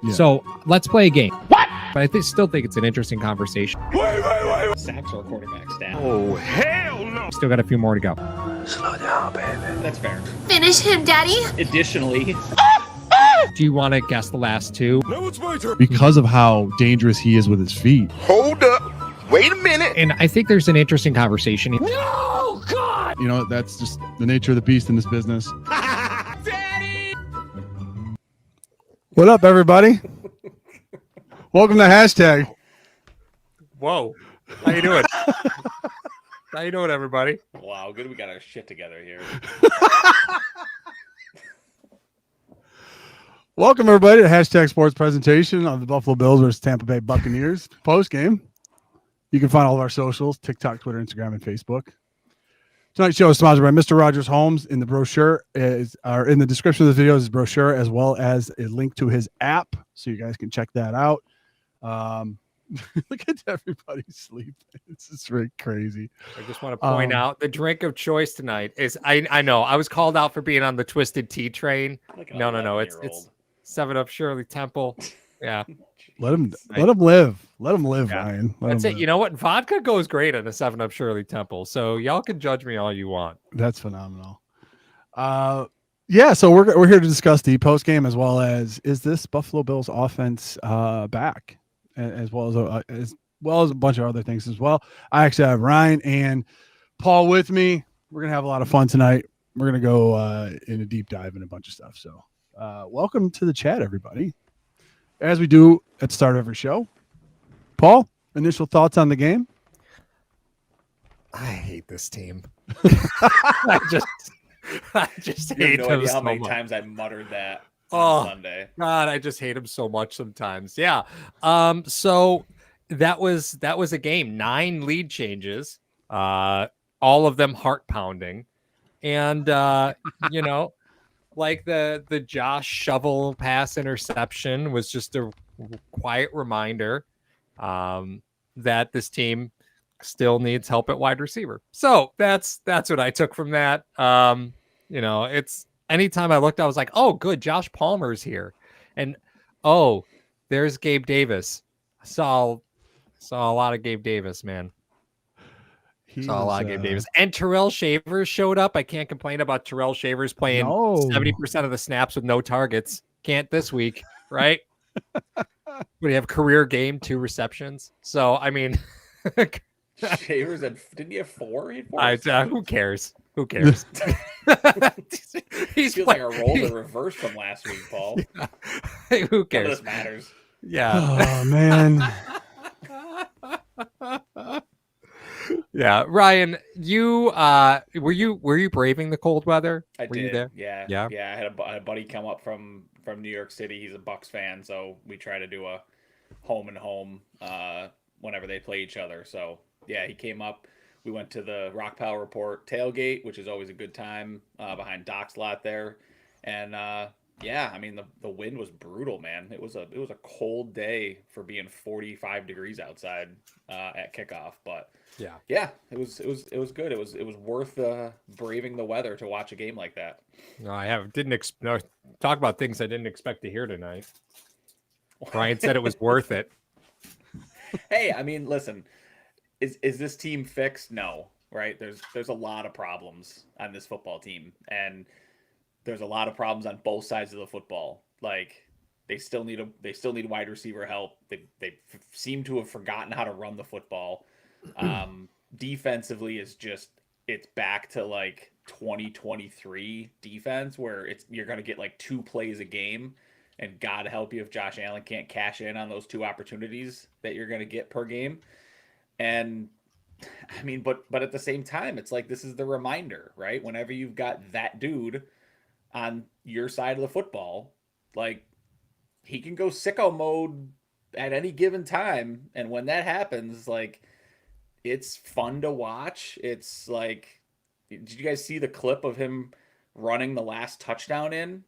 Yeah. So let's play a game. What? But I still think it's an interesting conversation. Wait. Sacks or quarterback stat. Oh, hell no. Still got a few more to go. Slow down, baby. That's fair. Finish him, Daddy. Additionally, Do you want to guess the last two? No, it's my turn. Because of how dangerous he is with his feet. Hold up. Wait a minute. And I think there's an interesting conversation. No, God. You know, that's just the nature of the beast in this business. Daddy. What up, everybody? Welcome to Hashtag. Whoa. How you doing? How you doing, everybody? wow, good we got our shit together here. Welcome, everybody, to Hashtag Sports presentation on the Buffalo Bills versus Tampa Bay Buccaneers post game. You can find all of our socials, TikTok, Twitter, Instagram, and Facebook. Tonight's show is sponsored by Mr. Rogers Homes. In the brochure or in the description of the video is his brochure, as well as a link to his app, so you guys can check that out. Look at everybody sleeping. It's just really crazy. I just want to point out the drink of choice tonight is I know I was called out for being on the Twisted Tea train. Like an No. It's 11-year-old. 7-Up Shirley Temple. Yeah. Let him live. Let him live, Yeah. Ryan. Let That's him it. live. You know what? Vodka goes great on a 7-Up Shirley Temple. So y'all can judge me all you want. That's phenomenal. Yeah, so we're here to discuss the post game, as well as is this Buffalo Bills offense back, as well as a bunch of other things as well. I actually have Ryan and Paul with me. We're gonna have a lot of fun tonight. We're gonna go in a deep dive in a bunch of stuff. So welcome to the chat, everybody. As we do at the start of every show, Paul, initial thoughts on the game? I hate this team. I just You hate have no them idea how so many much. times I muttered that Oh. on Sunday. God, I just hate him so much sometimes. Yeah. So that was a game. 9 lead changes. All of them heart pounding. And you know, like the Josh Shovel pass interception was just a quiet reminder that this team still needs help at wide receiver. So that's what I took from that. You know, it's anytime I looked, I was like, oh, good, Josh Palmer's here. And oh, there's Gabe Davis. I saw a lot of Gabe Davis, man. Saw a lot of Gabe Davis. And Terrell Shavers showed up. I can't complain about Terrell Shavers playing 70% of the snaps with no targets. Can't this week, right? But he have career game, 2 receptions. So I mean Shavers didn't he have 4? He had 4 who receptions? cares? Who cares? Feels like a role to reverse from last week, Paul. Who None of cares? this matters. Yeah. Oh man. Yeah. Ryan, you were you braving the cold weather? I Were did. you there? Yeah. I had a buddy come up from New York City. He's a Bucs fan, so we try to do a home and home whenever they play each other. So yeah, he came up. We went to the Rock Pile Report tailgate, which is always a good time behind Doc's lot there. And yeah, I mean the wind was brutal, man. It was a cold day for being 45 degrees outside at kickoff, but yeah, it was good. It was worth braving the weather to watch a game like that. No, I talk about things I didn't expect to hear tonight. Ryan said it was worth it. Hey, I mean, listen, is this team fixed? No, right? There's a lot of problems on this football team, and there's a lot of problems on both sides of the football. Like they still need wide receiver help. They seem to have forgotten how to run the football. Defensively it's back to like 2023 defense where you're going to get like 2 plays a game, and God help you if Josh Allen can't cash in on those 2 opportunities that you're going to get per game. And I mean, but at the same time, it's like, this is the reminder, right? Whenever you've got that dude on your side of the football, like, he can go sicko mode at any given time. And when that happens, like, it's fun to watch. It's like, did you guys see the clip of him running the last touchdown in?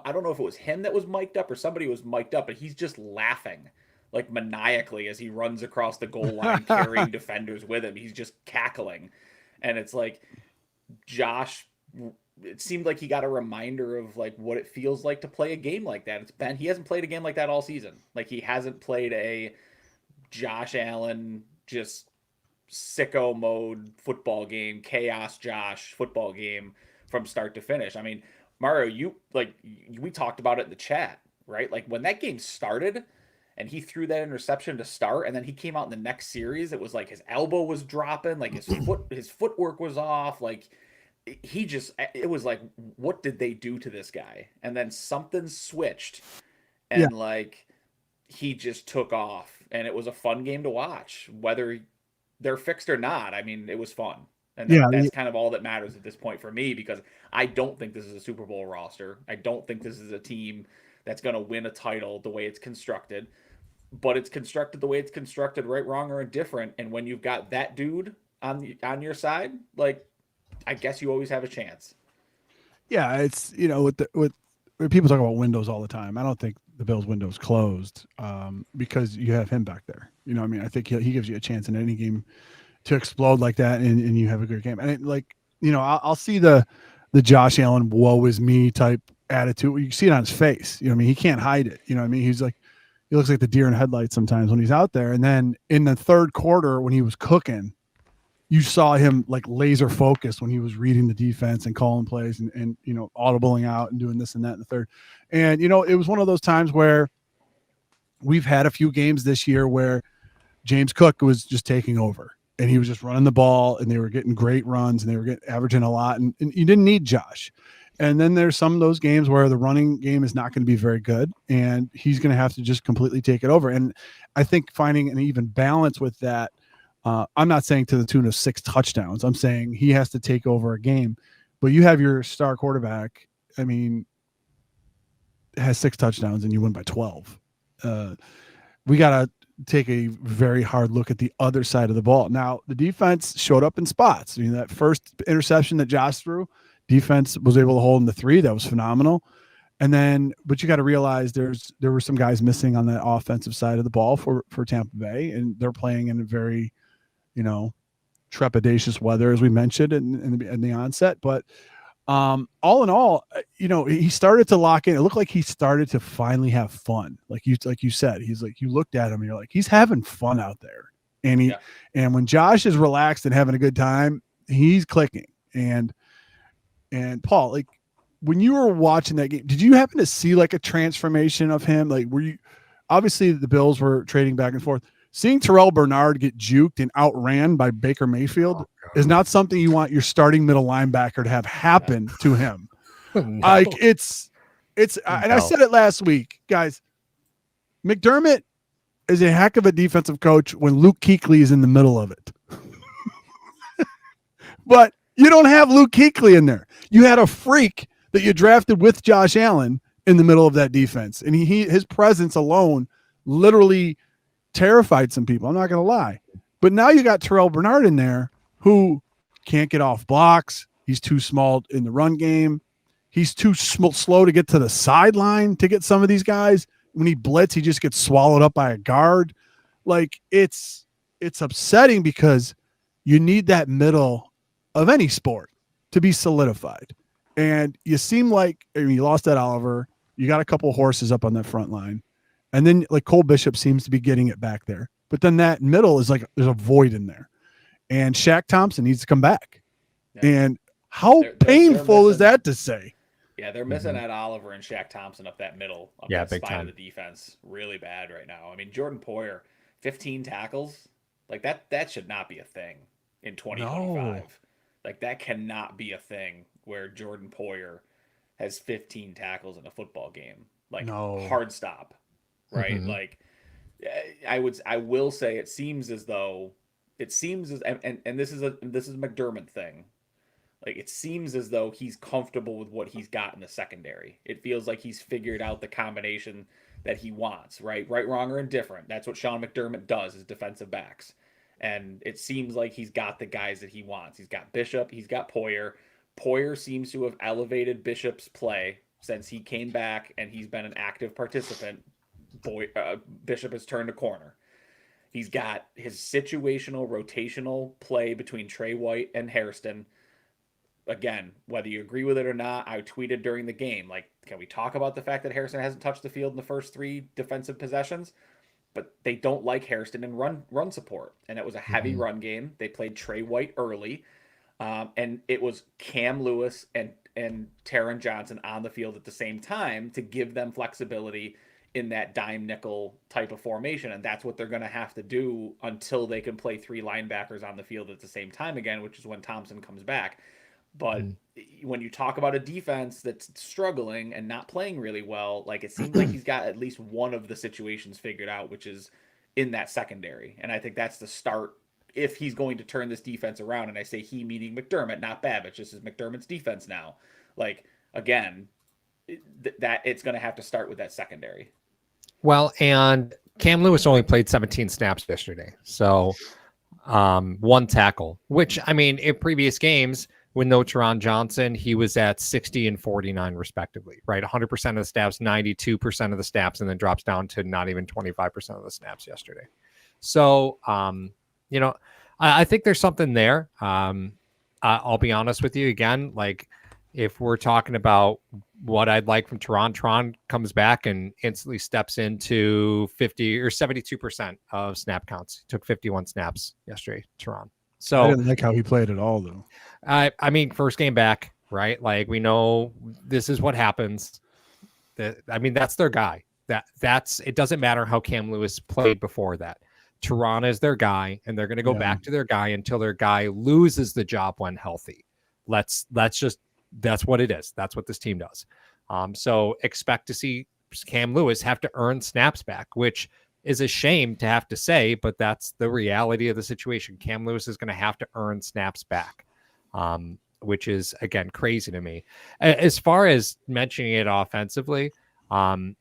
I don't know if it was him that was mic'd up or somebody was mic'd up, but he's just laughing like maniacally as he runs across the goal line carrying defenders with him. He's just cackling. And it's like Josh it seemed like he got a reminder of like what it feels like to play a game like that. He hasn't played a game like that all season. Like he hasn't played a Josh Allen just sicko mode football game, chaos Josh football game from start to finish. I mean, Mario, we talked about it in the chat, right? Like when that game started and he threw that interception to start and then he came out in the next series, it was like his elbow was dropping, like his footwork was off, like it was like, what did they do to this guy? And then something switched Yeah. and like he just took off and it was a fun game to watch, whether they're fixed or not. I mean, it was fun. And that's kind of all that matters at this point for me, because I don't think this is a Super Bowl roster. I don't think this is a team that's going to win a title the way it's constructed, but it's constructed the way it's constructed, right, wrong, or indifferent. And when you've got that dude on your side, like, I guess you always have a chance. Yeah, it's with people talk about windows all the time. I don't think the Bills' window's closed because you have him back there. You know what I mean? I think he gives you a chance in any game to explode like that, and you have a good game. And I'll see the Josh Allen woe is me type attitude. You see it on his face. You know what I mean? He can't hide it. You know what I mean? He looks like the deer in headlights sometimes when he's out there. And then in the third quarter when he was cooking, you saw him like laser focused when he was reading the defense and calling plays and audibling out and doing this and that in the third. And it was one of those times where we've had a few games this year where James Cook was just taking over and he was just running the ball and they were getting great runs and they were averaging a lot and you didn't need Josh. And then there's some of those games where the running game is not going to be very good and he's going to have to just completely take it over. And I think finding an even balance with that, I'm not saying to the tune of 6 touchdowns. I'm saying he has to take over a game, but you have your star quarterback. I mean, has 6 touchdowns and you win by 12. We got to take a very hard look at the other side of the ball. Now, the defense showed up in spots. I mean, that first interception that Josh threw, defense was able to hold him to 3. That was phenomenal. And then, but you got to realize there were some guys missing on that offensive side of the ball for Tampa Bay, and they're playing in a very, trepidatious weather, as we mentioned in the onset. But all in all, he started to lock in. It looked like he started to finally have fun. Like you said, he's like, you looked at him and you're like, he's having fun out there. And and when Josh is relaxed and having a good time, he's clicking. And Paul, like when you were watching that game, did you happen to see like a transformation of him? Like, were you, obviously the Bills were trading back and forth. Seeing Terrell Bernard get juked and outran by Baker Mayfield is not something you want your starting middle linebacker to have happen to him. No. Like it's, and I said it last week, guys. McDermott is a heck of a defensive coach when Luke Kuechly is in the middle of it. But you don't have Luke Kuechly in there. You had a freak that you drafted with Josh Allen in the middle of that defense, and his presence alone literally terrified some people. I'm not going to lie. But now you got Terrell Bernard in there who can't get off blocks. He's too small in the run game. He's too slow to get to the sideline to get some of these guys. When he blitz, he just gets swallowed up by a guard. Like it's upsetting because you need that middle of any sport to be solidified. And you seem like, you lost that Oliver. You got a couple of horses up on that front line. And then like Cole Bishop seems to be getting it back there. But then that middle is like, there's a void in there. And Shaq Thompson needs to come back. Yeah. And how painful is that to say? Yeah, they're missing Ed Oliver and Shaq Thompson up that middle, up that spine of the defense really bad right now. I mean, Jordan Poyer, 15 tackles. Like that should not be a thing in 2025. No. Like that cannot be a thing where Jordan Poyer has 15 tackles in a football game. Like hard stop. Right. Mm-hmm. Like I will say it seems as though and this is a McDermott thing. Like it seems as though he's comfortable with what he's got in the secondary. It feels like he's figured out the combination that he wants, right? Right, wrong, or indifferent. That's what Sean McDermott does as defensive backs. And it seems like he's got the guys that he wants. He's got Bishop, he's got Poyer. Poyer seems to have elevated Bishop's play since he came back and he's been an active participant. Bishop has turned a corner. He's got his situational, rotational play between Trey White and Hairston. again, whether you agree with it or not, I tweeted during the game, like, can we talk about the fact that Harrison hasn't touched the field in the first 3 defensive possessions? But they don't like Hairston in run support, and it was a heavy run game. They played Trey White early, and it was Cam Lewis and Taron Johnson on the field at the same time to give them flexibility in that dime nickel type of formation, and that's what they're going to have to do until they can play 3 linebackers on the field at the same time again, which is when Thompson comes back. But when you talk about a defense that's struggling and not playing really well, like, it seems like he's got at least one of the situations figured out, which is in that secondary. And I think that's the start if he's going to turn this defense around. And I say he meaning McDermott, not Babich. This is McDermott's defense now. Like, again, that it's going to have to start with that secondary. Well, and Cam Lewis only played 17 snaps yesterday. So 1 tackle, which, I mean, in previous games, with no Taron Johnson, he was at 60 and 49 respectively, right? 100% of the snaps, 92% of the snaps, and then drops down to not even 25% of the snaps yesterday. So, you know, I think there's something there. I'll be honest with you again, like, if we're talking about what I'd like from Taron comes back and instantly steps into 50 or 72% of snap counts. He took 51 snaps yesterday, Taron. So I didn't like how he played at all, though. I mean, first game back, right? Like, we know this is what happens. I mean, that's their guy. That's it. Doesn't matter how Cam Lewis played before that. Taron is their guy, and they're going to go back to their guy until their guy loses the job when healthy. That's what it is. That's what this team does. So expect to see Cam Lewis have to earn snaps back, which is a shame to have to say, but that's the reality of the situation. Cam Lewis is going to have to earn snaps back, which is, again, crazy to me. As far as mentioning it offensively, I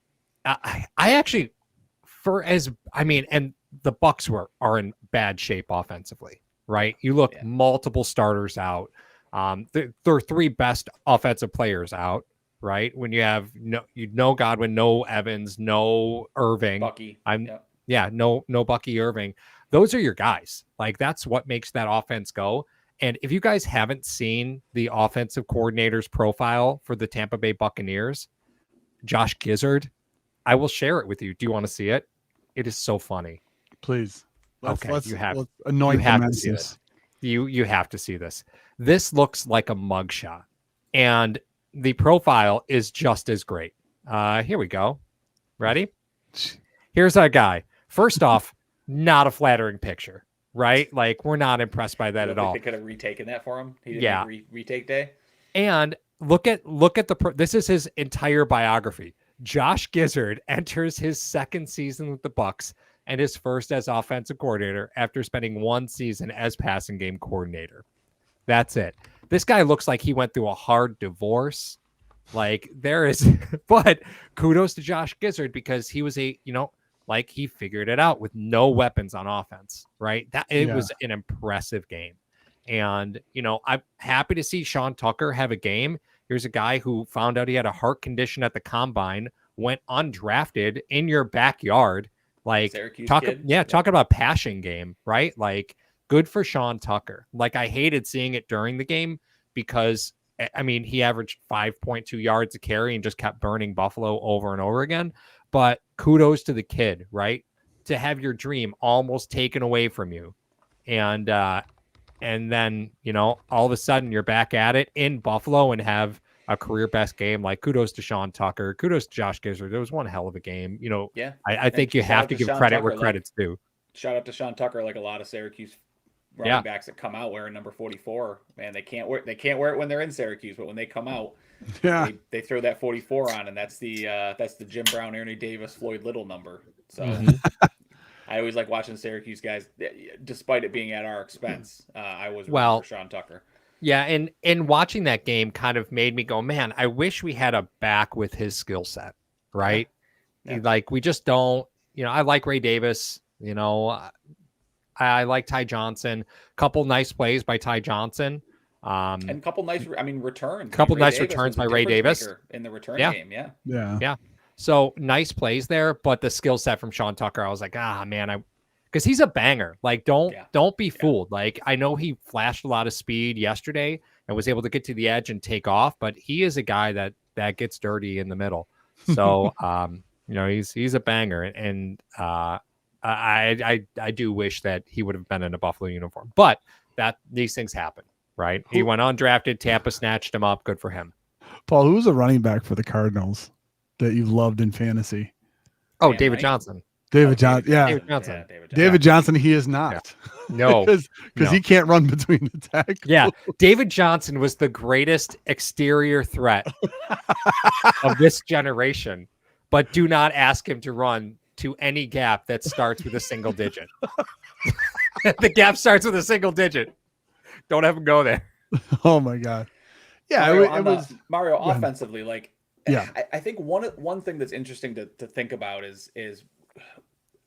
actually, and the Bucs are in bad shape offensively, right? You look multiple starters out. Their 3 best offensive players out, right? When you have no Godwin, no Evans, no Irving, Bucky. No Bucky Irving. Those are your guys. Like, that's what makes that offense go. And if you guys haven't seen the offensive coordinator's profile for the Tampa Bay Buccaneers, Josh Gizzard, I will share it with you. Do you want to see it? It is so funny. Please. Let's you anoint have the to see menses. You have to see this. This looks like a mugshot, and the profile is just as great. Here we go. Ready? Here's our guy. First off, not a flattering picture, right? Like, we're not impressed by that at all. They could have retaken that for him. He didn't have retake day. And look at this is his entire biography. Josh Gizzard enters his 2nd season with the Bucs and his first as offensive coordinator after spending 1 season as passing game coordinator. That's it. This guy looks like he went through a hard divorce. Like, there is, but kudos to Josh Gizzard, because he was he figured it out with no weapons on offense, right? It was an impressive game. And, I'm happy to see Sean Tucker have a game. Here's a guy who found out he had a heart condition at the combine, went undrafted in your backyard. Like, talking about passion game, right? Like, good for Sean Tucker. Like, I hated seeing it during the game because, I mean, he averaged 5.2 yards a carry and just kept burning Buffalo over and over again. But kudos to the kid, right? To have your dream almost taken away from you. And then, all of a sudden you're back at it in Buffalo and have a career best game. Like, kudos to Sean Tucker. Kudos to Josh Gizzard. It was one hell of a game. I think you have to give credit where credit's due. Shout out to Sean Tucker, like a lot of Syracuse running backs that come out wearing number 44. Man, they can't wear it when they're in Syracuse, but when they come out, they throw that 44 on, and that's the Jim Brown, Ernie Davis, Floyd Little number. So I always like watching Syracuse guys, despite it being at our expense. I was rooting for Sean Tucker. Yeah, and watching that game kind of made me go, man, I wish we had a back with his skill set, right? Yeah. Like, we just don't. I like Ray Davis. I like Ty Johnson. Couple nice plays by Ty Johnson. And couple nice, returns. Couple nice returns by Ray Davis in the return game. Yeah. So nice plays there, but the skill set from Sean Tucker, I was like, man, because he's a banger. Like, don't be fooled. Like, I know he flashed a lot of speed yesterday. and was able to get to the edge and take off. But he is a guy that gets dirty in the middle. So he's a banger, and I do wish that he would have been in a Buffalo uniform. But that these things happen, right? He went undrafted. Tampa snatched him up. Good for him. Paul, who's a running back for the Cardinals that you loved in fantasy? Oh, David Johnson. David Johnson. Yeah. David Johnson. David Johnson. He is not. Yeah. No, because he can't run between the tackles. Yeah. David Johnson was the greatest exterior threat of this generation, but do not ask him to run to any gap that starts with a single digit. The gap starts with a single digit. Don't have him go there. Oh my God. Yeah. Mario offensively, like, yeah. I think one thing that's interesting to think about is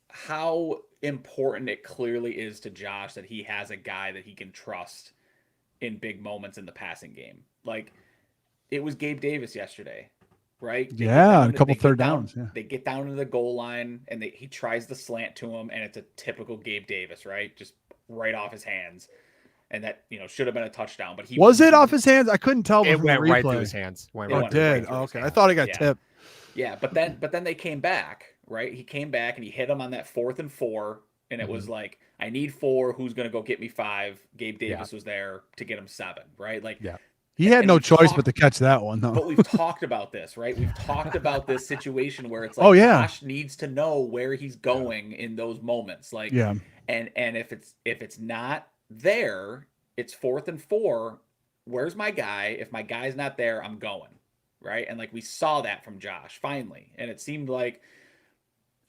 how important it clearly is to Josh that he has a guy that he can trust in big moments in the passing game. Like, it was Gabe Davis yesterday, right? A couple third downs. Yeah. They get down to the goal line and he tries the slant to him, and it's a typical Gabe Davis, right? Just right off his hands. And that, should have been a touchdown, but was it off his hands? I couldn't tell. It went right through his hands. It did. Okay. I thought he got tipped. Yeah. But then they came back, right? He came back and he hit him on that 4th and 4. And it was like, I need 4. Who's going to go get me 5? Gabe Davis was there to get him 7, right? Like, he had no choice but to catch that one, though. But we've talked about this, right? We've talked about this situation where it's like, Josh needs to know where he's going in those moments. Like, and if it's not there, it's 4th and 4. Where's my guy? If my guy's not there, I'm going, right? And like, we saw that from Josh finally, and it seemed like,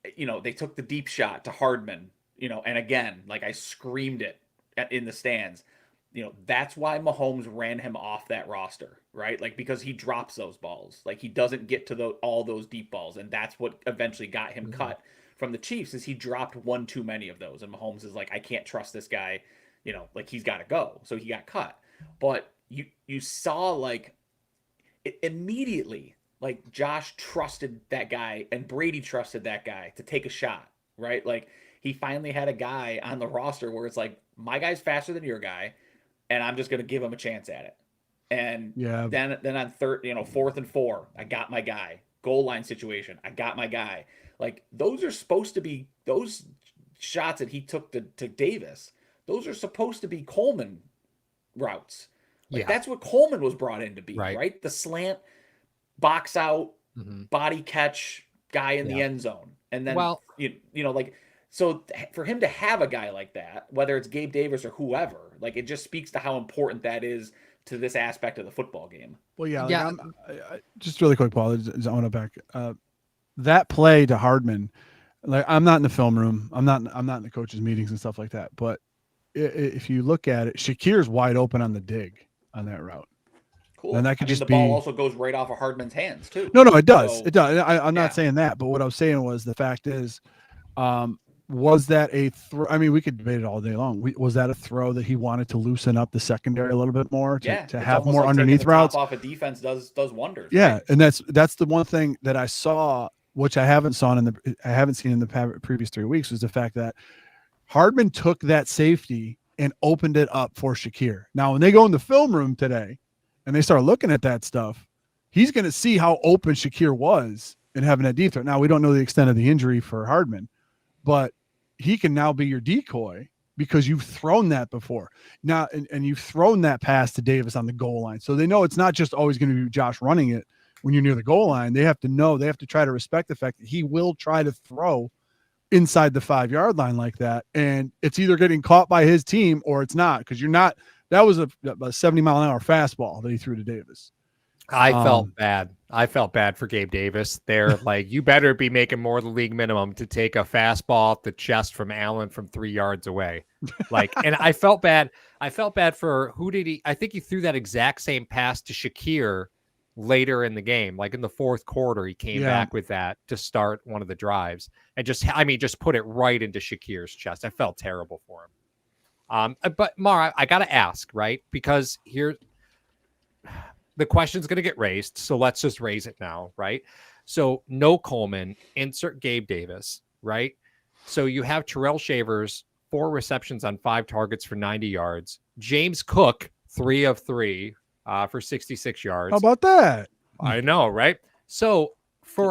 they took the deep shot to Hardman, and again, like, I screamed it in the stands. That's why Mahomes ran him off that roster, right? Like, because he drops those balls, like, he doesn't get to all those deep balls, and that's what eventually got him cut from the Chiefs. Is he dropped one too many of those, and Mahomes is like, I can't trust this guy. Like, he's got to go. So he got cut. But you saw, like, it immediately, like, Josh trusted that guy and Brady trusted that guy to take a shot, right? Like, he finally had a guy on the roster where it's like, my guy's faster than your guy, and I'm just going to give him a chance at it. And then on 4th and 4, I got my guy. Goal line situation, I got my guy. Like, those are supposed to be, those shots that he took to Davis, those are supposed to be Coleman routes. Like, that's what Coleman was brought in to be, right? The slant, box out, body catch, guy in the end zone. And then, so for him to have a guy like that, whether it's Gabe Davis or whoever, like, it just speaks to how important that is to this aspect of the football game. Well, I just really quick, Paul, I want to back that play to Hardman. Like, I'm not in the film room. I'm not in the coaches' meetings and stuff like that. But if you look at it, Shakir's wide open on the dig on that route. Cool. And that could just the be. Ball also goes right off of Hardman's hands too. No, it does. It does. I'm not saying that, but what I was saying was the fact is, was that a throw? I mean, we could debate it all day long. Was that a throw that he wanted to loosen up the secondary a little bit more to have more underneath routes? Off a defense does wonders. Yeah, right? and that's the one thing that I saw, which I haven't seen in the previous 3 weeks, was the fact that Hardman took that safety and opened it up for Shakir. Now, when they go in the film room today and they start looking at that stuff, he's going to see how open Shakir was in having that deep threat. Now, we don't know the extent of the injury for Hardman, but he can now be your decoy because you've thrown that before. Now, and you've thrown that pass to Davis on the goal line. So they know it's not just always going to be Josh running it when you're near the goal line. They have to try to respect the fact that he will try to throw inside the 5-yard line like that. And it's either getting caught by his team or it's not, because that was a 70-mile-an-hour fastball that he threw to Davis. I felt bad. I felt bad for Gabe Davis. They're like, you better be making more than the league minimum to take a fastball off the chest from Allen from 3 yards away. Like, and I felt bad. I felt bad for I think he threw that exact same pass to Shakir later in the game. Like in the 4th quarter, he came back with that to start one of the drives and just put it right into Shakir's chest. I felt terrible for him. But Mara, I got to ask, right? Because the question's going to get raised, so let's just raise it now, right? So no Coleman, insert Gabe Davis, right? So you have Terrell Shavers, 4 receptions on 5 targets for 90 yards. James Cook, 3 of 3 for 66 yards. How about that? I know, right? So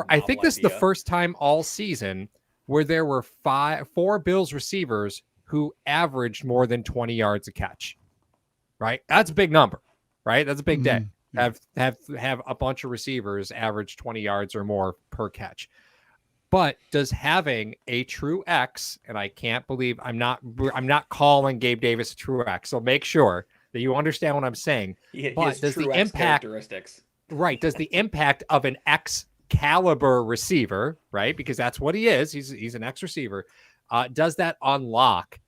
I think this is the idea. first time all season where there were 4 Bills receivers who averaged more than 20 yards a catch. Right? That's a big number, right? That's a big day. Have a bunch of receivers average 20 yards or more per catch. But does having a true X, and I can't believe I'm not calling Gabe Davis a true X, so make sure that you understand what I'm saying. But does the impact characteristics? Right? Does the impact of an X caliber receiver, right? Because that's what he is. He's an X receiver. Does that unlock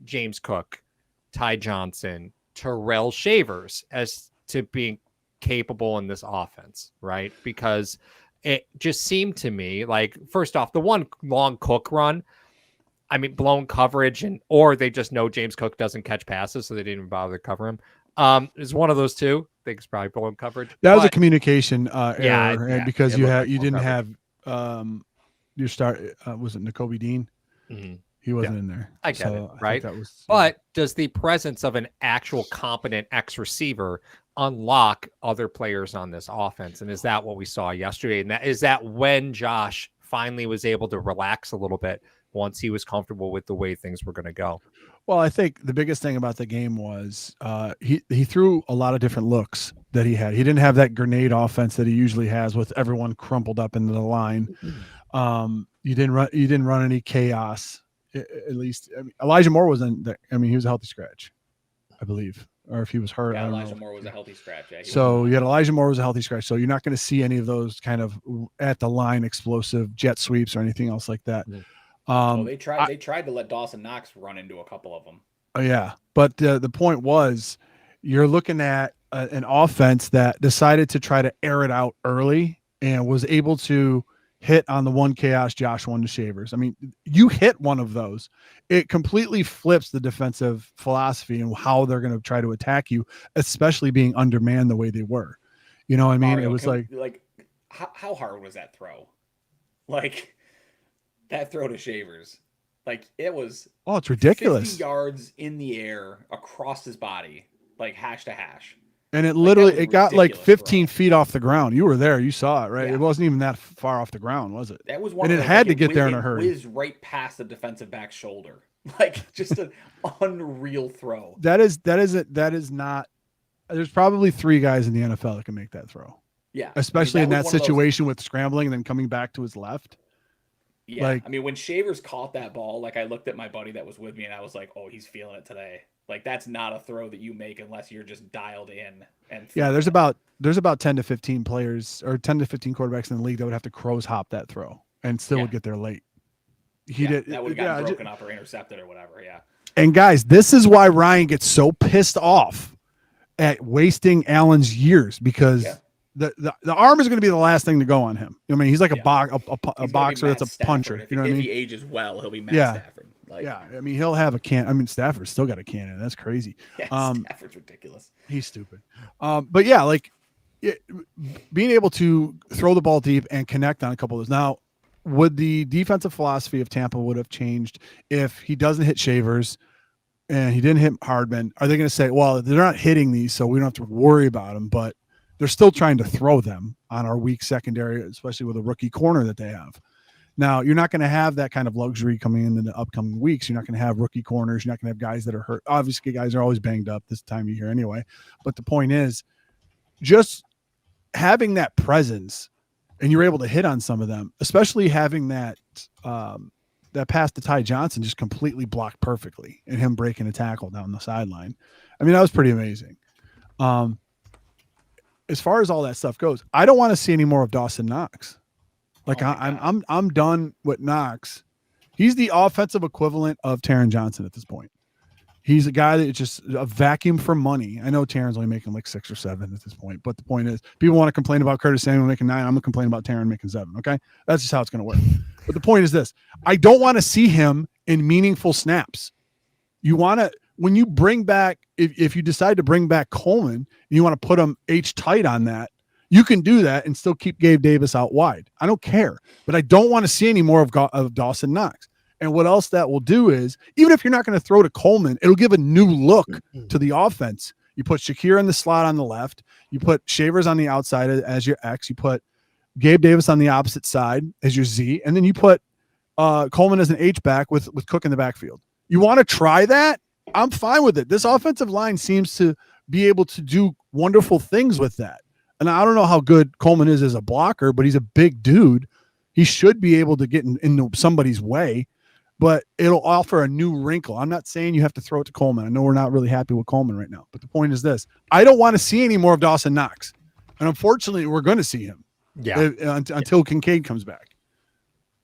James Cook, Ty Johnson, Terrell Shavers as to being capable in this offense, right? Because it just seemed to me like, first off, the one long Cook run, I mean, blown coverage, or they just know James Cook doesn't catch passes, so they didn't even bother to cover him. Is one of those two. I think it's probably blown coverage. That was a communication error, yeah, because it you looked had like you blown didn't coverage. have your start. Was it Nakobe Dean? Mhm. He wasn't in there. I get it, think right? That was, But does the presence of an actual competent X receiver unlock other players on this offense? And is that what we saw yesterday? And is that when Josh finally was able to relax a little bit once he was comfortable with the way things were going to go? Well, I think the biggest thing about the game was he threw a lot of different looks that he had. He didn't have that grenade offense that he usually has with everyone crumpled up into the line. You didn't run any chaos. At least, I mean, Elijah Moore was in there. I mean, he was a healthy scratch, I believe, or if he was hurt. Yeah, I don't Elijah know. Moore was a healthy scratch. Yeah, So you had Elijah Moore was a healthy scratch. So you're not going to see any of those kind of at the line explosive jet sweeps or anything else like that. They tried to let Dawson Knox run into a couple of them. Yeah, but the point was, you're looking at an offense that decided to try to air it out early and was able to hit on the one chaos Josh one to Shavers. I mean, you hit one of those, it completely flips the defensive philosophy and how they're going to try to attack you, especially being undermanned the way they were. You know what I mean? Mario, it was like how hard was that throw? Like that throw to Shavers. Like it was it's ridiculous. 50 yards in the air across his body, like hash to hash. And it literally, was it got like ridiculous 15 feet off the ground. You were there. You saw it, right? Yeah. It wasn't even that far off the ground, was it? That was one. And of it those, had like, to get there in a it hurry. whizzed right past the defensive back's shoulder. Like just an unreal throw. That is not. There's probably 3 guys in the NFL that can make that throw. Yeah. Especially I in mean, that was one of those- situation with scrambling and then coming back to his left. Yeah. like- I mean, when Shavers caught that ball, like I looked at my buddy that was with me and I was like, oh, he's feeling it today. Like that's not a throw that you make unless you're just dialed in. And Yeah, there's about 10 to 15 players or 10 to 15 quarterbacks in the league that would have to crow's hop that throw and still would get there late. He did. That would have gotten broken up or intercepted or whatever. Yeah. And guys, this is why Ryan gets so pissed off at wasting Allen's years, because the arm is going to be the last thing to go on him. I mean, he's like a boxer that's a puncher. You know what I mean? If he ages well, he'll be Matt Stafford. Like, yeah, I mean, he'll have a can. I mean, Stafford's still got a cannon. That's crazy. Yeah, Stafford's ridiculous. He's stupid. But yeah, like being able to throw the ball deep and connect on a couple of those. Now, would the defensive philosophy of Tampa would have changed if he doesn't hit Shavers and he didn't hit Hardman? Are they going to say, well, they're not hitting these, so we don't have to worry about them, but they're still trying to throw them on our weak secondary, especially with a rookie corner that they have? Now, you're not going to have that kind of luxury coming in the upcoming weeks. You're not going to have rookie corners. You're not going to have guys that are hurt. Obviously, guys are always banged up this time of year anyway. But the point is, just having that presence, and you're able to hit on some of them, especially having that that pass to Ty Johnson just completely blocked perfectly and him breaking a tackle down the sideline. I mean, that was pretty amazing. As far as all that stuff goes, I don't want to see any more of Dawson Knox. Like I'm done with Knox. He's the offensive equivalent of Taron Johnson at this point. He's a guy that's just a vacuum for money. I know Taron's only making like 6 or 7 at this point, but the point is, people want to complain about Curtis Samuel making 9. I'm gonna complain about Taron making 7. Okay, that's just how it's gonna work. But the point is this: I don't want to see him in meaningful snaps. You want to, when you bring back, if you decide to bring back Coleman and you want to put him H tight on that, you can do that and still keep Gabe Davis out wide. I don't care, but I don't want to see any more of Dawson Knox. And what else that will do is, even if you're not going to throw to Coleman, it'll give a new look to the offense. You put Shakir in the slot on the left. You put Shavers on the outside as your X. You put Gabe Davis on the opposite side as your Z, and then you put Coleman as an H back with Cook in the backfield. You want to try that? I'm fine with it. This offensive line seems to be able to do wonderful things with that. And I don't know how good Coleman is as a blocker, but he's a big dude. He should be able to get into somebody's way, but it'll offer a new wrinkle. I'm not saying you have to throw it to Coleman. I know we're not really happy with Coleman right now, but the point is this. I don't want to see any more of Dawson Knox. And unfortunately, we're going to see him until Kincaid comes back.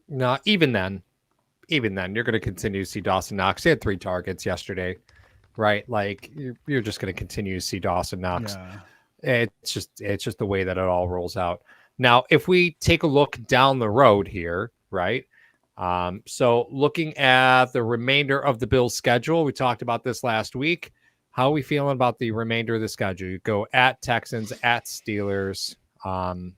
No, even then, you're going to continue to see Dawson Knox. He had 3 targets yesterday, right? Like you're just going to continue to see Dawson Knox. Yeah. It's just the way that it all rolls out. Now, if we take a look down the road here, right? So looking at the remainder of the Bills' schedule, we talked about this last week. How are we feeling about the remainder of the schedule? You go at Texans, at Steelers, and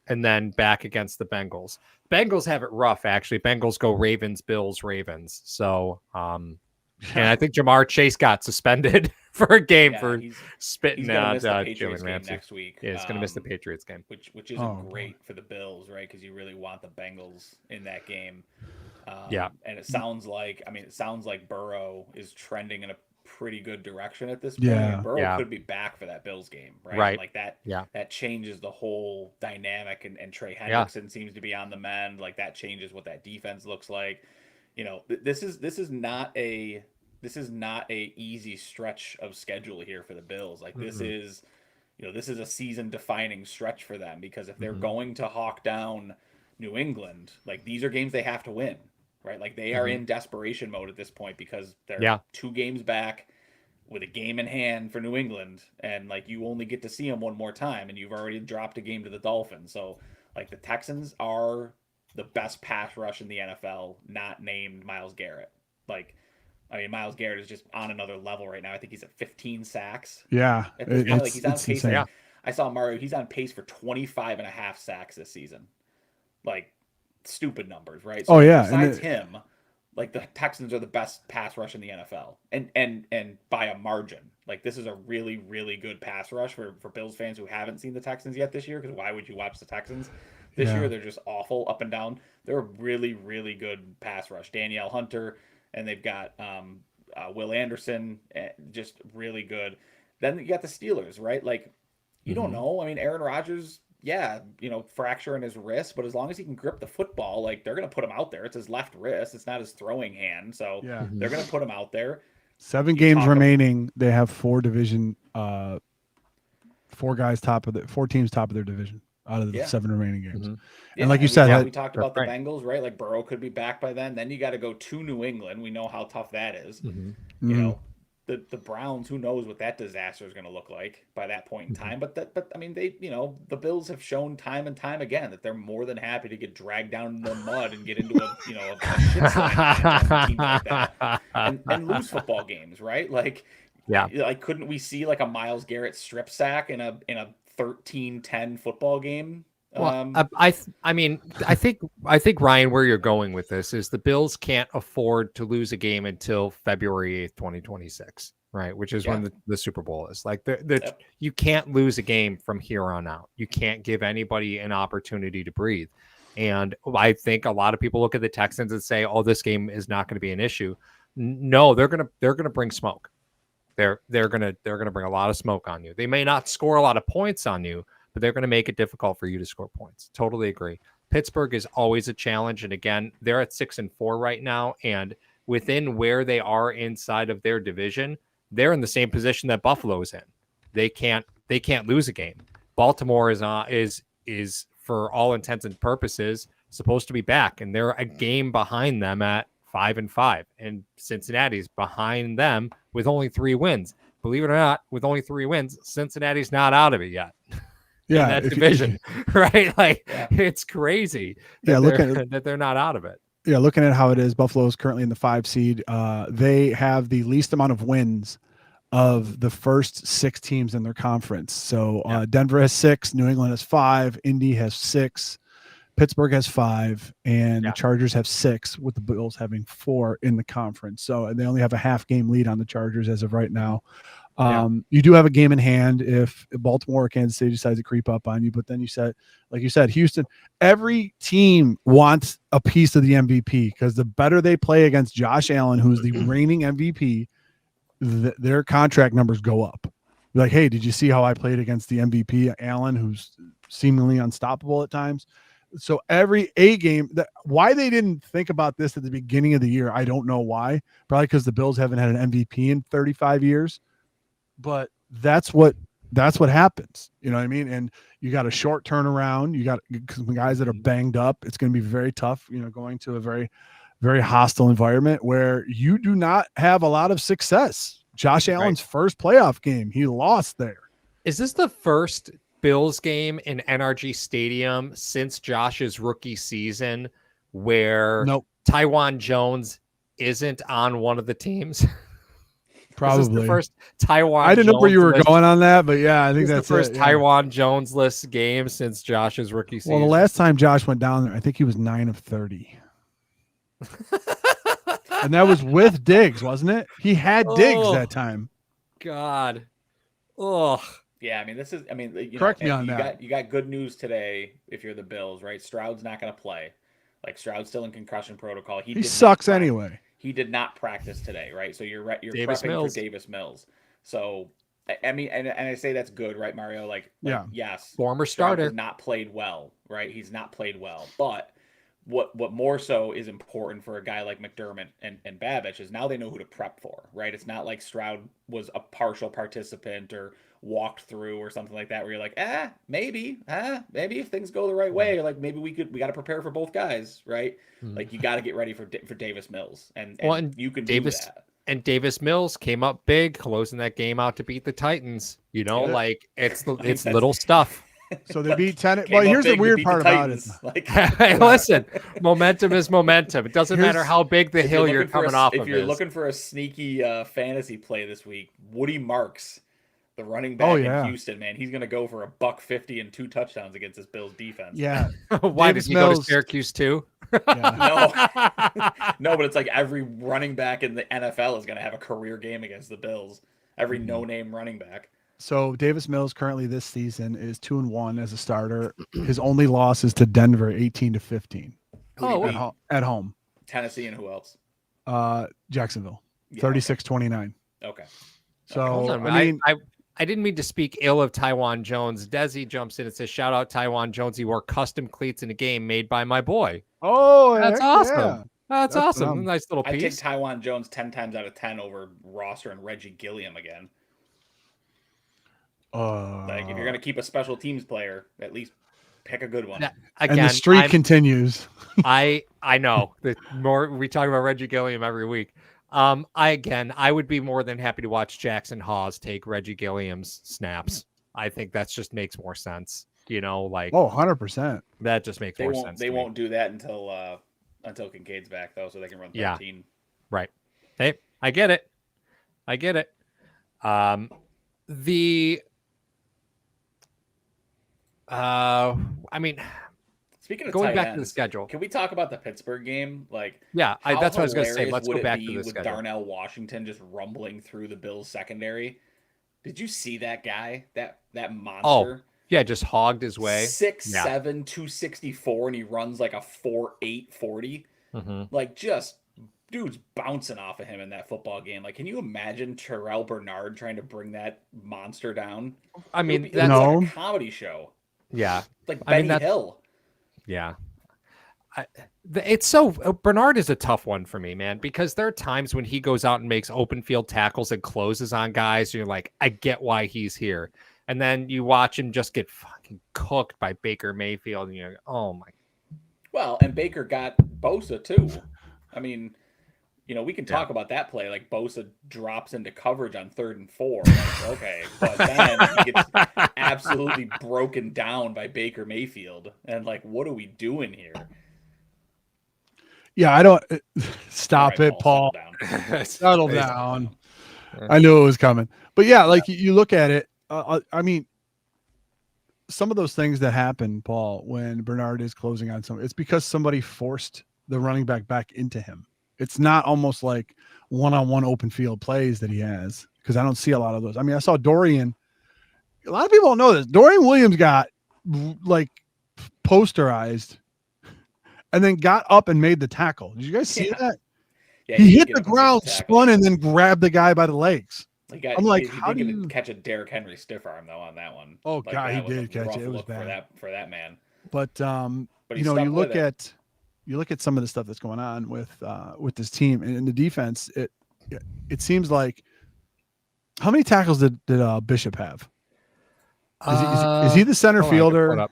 then back against the Bengals. Bengals have it rough, actually. Bengals go Ravens, Bills, Ravens. So, and I think Jamar Chase got suspended for a game for spitting out Jalen Ramsey next week. Yeah, he's going to miss the Patriots game, which isn't great for the Bills, right? Because you really want the Bengals in that game. And it sounds like Burrow is trending in a pretty good direction at this point. Yeah. Burrow could be back for that Bills game, right? Right. Like that. Yeah. That changes the whole dynamic, and Trey Hendrickson seems to be on the mend. Like that changes what that defense looks like. You know, this is not a easy stretch of schedule here for the Bills. Like this is a season defining stretch for them, because if they're going to hawk down New England, like these are games they have to win, right? Like they are in desperation mode at this point, because they're 2 games back with a game in hand for New England, and like you only get to see them one more time, and you've already dropped a game to the Dolphins. So like the Texans are the best pass rush in the NFL, not named Myles Garrett. Like, I mean, Myles Garrett is just on another level right now. I think he's at 15 sacks. Yeah. At this point, like he's on pace. I saw Mario. He's on pace for 25.5 sacks this season. Like, stupid numbers, right? So besides him, like the Texans are the best pass rush in the NFL, and by a margin. Like this is a really, really good pass rush for Bills fans who haven't seen the Texans yet this year. Because why would you watch the Texans this year? They're just awful up and down. They're a really, really good pass rush. Danielle Hunter. And they've got Will Anderson, just really good. Then you got the Steelers, right? Like, you don't know. I mean, Aaron Rodgers, fracture in his wrist, but as long as he can grip the football, like they're going to put him out there. It's his left wrist. It's not his throwing hand. So they're going to put him out there. 7 games remaining. They have 4 teams top of their division out of the 7 remaining games. And like you said, we talked about the Bengals, right? Like Burrow could be back by then. Then you got to go to New England. We know how tough that is. You know, the Browns, who knows what that disaster is going to look like by that point in time. But I mean, the Bills have shown time and time again that they're more than happy to get dragged down in the mud and get into a shit slide team like that and lose football games, right? Like, like couldn't we see like a Myles Garrett strip sack in a 13-10 football game? Well, I think Ryan, where you're going with this is the Bills can't afford to lose a game until February 8th, 2026, right? Which is when the Super Bowl is. Like you can't lose a game from here on out. You can't give anybody an opportunity to breathe. And I think a lot of people look at the Texans and say, "Oh, this game is not going to be an issue." No, they're gonna bring smoke. They're gonna bring a lot of smoke on you. They may not score a lot of points on you, but they're going to make it difficult for you to score points. Totally agree. Pittsburgh is always a challenge. And again, they're at 6-4 right now. And within where they are inside of their division, they're in the same position that Buffalo is in. They can't lose a game. Baltimore is for all intents and purposes supposed to be back. And they're a game behind them at 5-5. And Cincinnati's behind them with only 3 wins. Believe it or not, with only 3 wins, Cincinnati's not out of it yet. In that division, right? Like it's crazy. That they're not out of it. Yeah, looking at how it is, Buffalo is currently in the 5 seed. They have the least amount of wins of the first 6 teams in their conference. So Denver has 6, New England has 5, Indy has 6, Pittsburgh has 5, and the Chargers have 6, with the Bills having 4 in the conference. So they only have a half game lead on the Chargers as of right now. You do have a game in hand if Baltimore or Kansas City decides to creep up on you. But then you said, like you said, Houston, every team wants a piece of the MVP because the better they play against Josh Allen, who's the reigning MVP, their contract numbers go up. Like, hey, did you see how I played against the MVP Allen, who's seemingly unstoppable at times? So every A game, why they didn't think about this at the beginning of the year, I don't know why. Probably because the Bills haven't had an MVP in 35 years. But that's what happens. You know what I mean? And you got a short turnaround. You got guys that are banged up. It's going to be very tough, going to a very, very hostile environment where you do not have a lot of success. Josh Allen's first playoff game, he lost there. Is this the first Bills game in NRG Stadium since Josh's rookie season where Tywan Jones isn't on one of the teams? Probably this is the first Tywan. I didn't know where you were going on that, but yeah, I think that's the first it, Tywan Jones-less game since Josh's rookie season. Well, the last time Josh went down there, I think he was 9 of 30. And that was with Diggs, wasn't it? He had Diggs that time. God. Oh. Yeah, I mean, correct me on that. You got good news today if you're the Bills, right? Stroud's not going to play. Like, Stroud's still in concussion protocol. He sucks anyway. He did not practice today, right? So you're Davis prepping Mills. for Davis Mills. So I mean, and I say that's good, right, Mario? Like yes, former Stroud starter has not played well, right? He's not played well, but what more so is important for a guy like McDermott and Babich is now they know who to prep for, right? It's not like Stroud was a partial participant or walked through or something like that where you're like, maybe if things go the right way, like maybe we got to prepare for both guys, right? Like you got to get ready for Davis Mills and you can do that. And Davis Mills came up big, closing that game out to beat the Titans. Like it's little stuff. So they beat 10. Well, here's the weird part about it. Like, hey, listen, momentum is momentum. It doesn't matter how big the hill you're coming off of. If you're looking for a sneaky fantasy play this week, Woody Marks, the running back in Houston, man, he's going to go for $150 and 2 touchdowns against this Bills defense. Yeah. Why did he go to Syracuse too? No, but it's like every running back in the NFL is going to have a career game against the Bills. Every no-name running back. So Davis Mills currently this season is 2-1 as a starter. His only loss is to Denver, 18-15. At home. Tennessee and who else? Jacksonville, 36-29. Okay. So I didn't mean to speak ill of Tywan Jones. Desi jumps in and says, "Shout out Tywan Jones. He wore custom cleats in a game made by my boy." Oh, that's awesome. Yeah. That's awesome. Nice little piece. I take Tywan Jones 10 times out of 10 over Roster and Reggie Gilliam again. Like if you're gonna keep a special teams player, at least pick a good one. Again, and the streak continues. I know. The more we talk about Reggie Gilliam every week. I would be more than happy to watch Jackson Hawes take Reggie Gilliam's snaps. I think that just makes more sense. 100%. That just makes more sense. They won't do that until Kincaid's back though, so they can run 13. Yeah. Right. Hey, I get it. Speaking of going back ends, to the schedule, can we talk about the Pittsburgh game? That's what I was going to say. Let's go back to the with schedule. Darnell Washington just rumbling through the Bills secondary. Did you see that guy? That monster? Oh, yeah, just hogged his way. 6'7", 264, and he runs like a 4.8 40. Like just dude's bouncing off of him in that football game. Like, can you imagine Terrell Bernard trying to bring that monster down? I mean, that's like a comedy show. Yeah, like Benny Hill. Yeah. It's so Bernard is a tough one for me, man, because there are times when he goes out and makes open field tackles and closes on guys. And you're like, I get why he's here. And then you watch him just get fucking cooked by Baker Mayfield. And you're like, oh my. Well, and Baker got Bosa too. I mean, we can talk about that play. Like Bosa drops into coverage on 3rd and 4. Like, okay. But then he gets absolutely broken down by Baker Mayfield. And like, what are we doing here? Yeah, I don't stop right, it, Paul. Settle down. Settle down. I knew it was coming. But yeah, like you look at it. I mean, some of those things that happen, Paul, when Bernard is closing on something, it's because somebody forced the running back into him. It's not almost like one-on-one open field plays that he has. because I don't see a lot of those. I mean, I saw Dorian. A lot of people don't know this. Dorian Williams got like posterized and then got up and made the tackle. Did you guys see that? Yeah, he hit did the get up and make ground, the tackle. spun, and then grabbed the guy by the legs. I'm like, he how did do you catch a Derrick Henry stiff arm though on that one? Oh, Like, God, he that was did a catch rough it. It was look bad. for that man. But But he you know, stuck you with look it. at some of the stuff that's going on with this team and in the defense. It seems like, how many tackles did Bishop have? Is he the center hold on, I can pull it fielder up.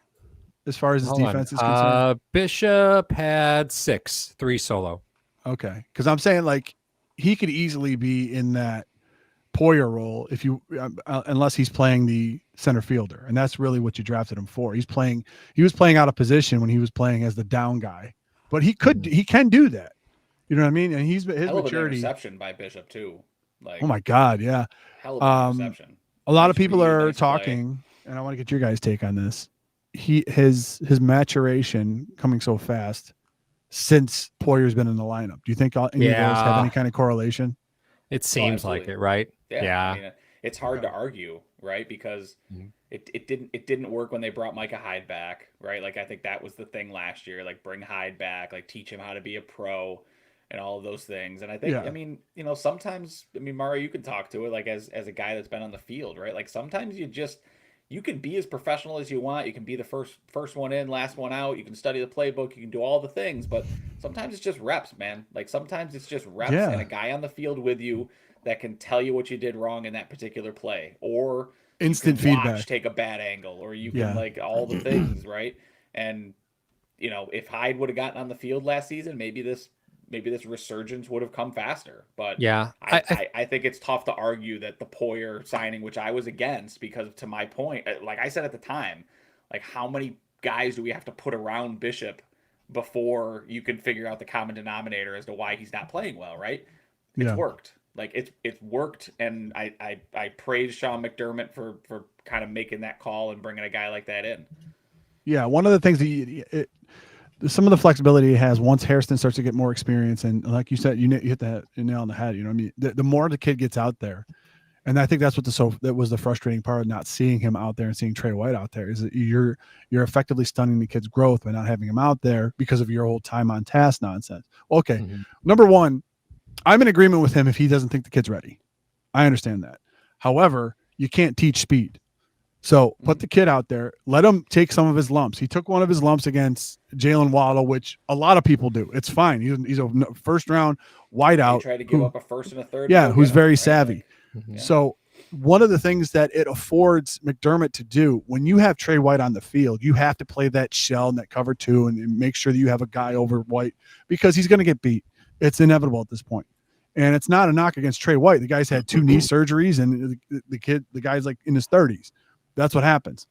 as far as his Hold on. defense is concerned? Bishop had 6, 3 solo. Okay, because I'm saying like he could easily be in that Poyer role if you unless he's playing the center fielder, and that's really what you drafted him for. He was playing out of position when he was playing as the down guy, but he can do that. You know what I mean? And his Hell of an maturity. interception by Bishop too. Like, Oh my God, yeah. hell of an interception. A lot Nice of people read, are nice play. talking, and I want to get your guys' take on this. His maturation coming so fast since Poyer's been in the lineup. Do you think any of those have any kind of correlation? It seems like absolutely. it, right? Yeah. I mean, it's hard to argue, right? Because Mhm. it didn't work when they brought Micah Hyde back, right? Like, I think that was the thing last year. Like, bring Hyde back, like teach him how to be a pro and all of those things. And I think, Yeah. I mean, you know, sometimes, I mean, Mario, you can talk to it like as a guy that's been on the field, right? Like, sometimes you can be as professional as you want. You can be the first one in, last one out. You can study the playbook. You can do all the things, but sometimes it's just reps, man. Like, sometimes it's just reps Yeah. and a guy on the field with you that can tell you what you did wrong in that particular play, or Instant you can feedback. take a bad angle, or you can Yeah. like all the things, right? And you know, if Hyde would have gotten on the field last season, maybe this resurgence would have come faster. But Yeah. I think it's tough to argue that the Poyer signing, which I was against, because to my point, like I said at the time, like how many guys do we have to put around Bishop before you can figure out the common denominator as to why he's not playing well, right? It's worked. Like it's worked, and I praise Sean McDermott for kind of making that call and bringing a guy like that in. Yeah, one of the things that some of the flexibility he has once Hairston starts to get more experience, and like you said, you hit the nail on the head. You know what I mean? The more the kid gets out there, and I think that's what that was the frustrating part of not seeing him out there and seeing Trey White out there, is that you're effectively stunning the kid's growth by not having him out there because of your whole time on task nonsense. Okay, Number one, I'm in agreement with him if he doesn't think the kid's ready. I understand that. However, you can't teach speed. So put the kid out there, let him take some of his lumps. He took one of his lumps against Jalen Waddle, which a lot of people do. It's fine. He's a first round wideout. He tried to give up a first and a third. Yeah, who's very savvy. Like, So one of the things that it affords McDermott to do, when you have Trey White on the field, you have to play that shell and that cover two and make sure that you have a guy over White, because he's going to get beat. It's inevitable at this point. And it's not a knock against Trey White. The guy's had 2 knee surgeries, and the guy's like in his 30s. That's what happens.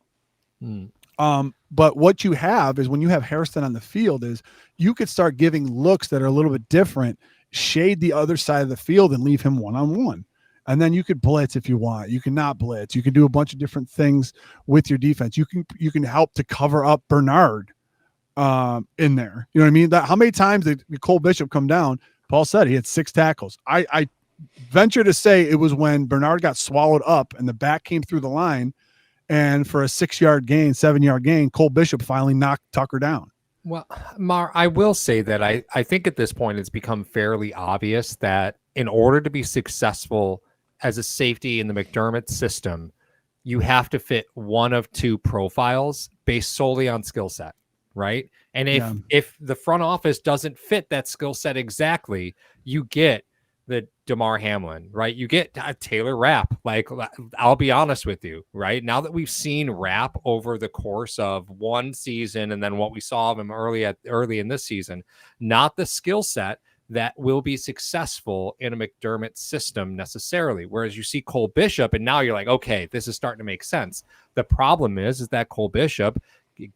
But what you have is, when you have Hairston on the field, is you could start giving looks that are a little bit different, shade the other side of the field and leave him one-on-one. And then you could blitz if you want. You can not blitz. You can do a bunch of different things with your defense. You can help to cover up Bernard in there. You know what I mean? How many times did Cole Bishop come down? Paul said he had 6 tackles. I venture to say it was when Bernard got swallowed up and the back came through the line, and for a 6-yard gain, 7-yard gain, Cole Bishop finally knocked Tucker down. Well, Mar, I will say that I think at this point it's become fairly obvious that in order to be successful as a safety in the McDermott system, you have to fit one of 2 profiles based solely on skill set, right? And if the front office doesn't fit that skill set exactly, you get the DeMar Hamlin, right? You get Taylor Rapp. Like, I'll be honest with you, right? Now that we've seen Rapp over the course of one season, and then what we saw of him early in this season, not the skill set that will be successful in a McDermott system necessarily. Whereas you see Cole Bishop, and now you're like, okay, this is starting to make sense. The problem is that Cole Bishop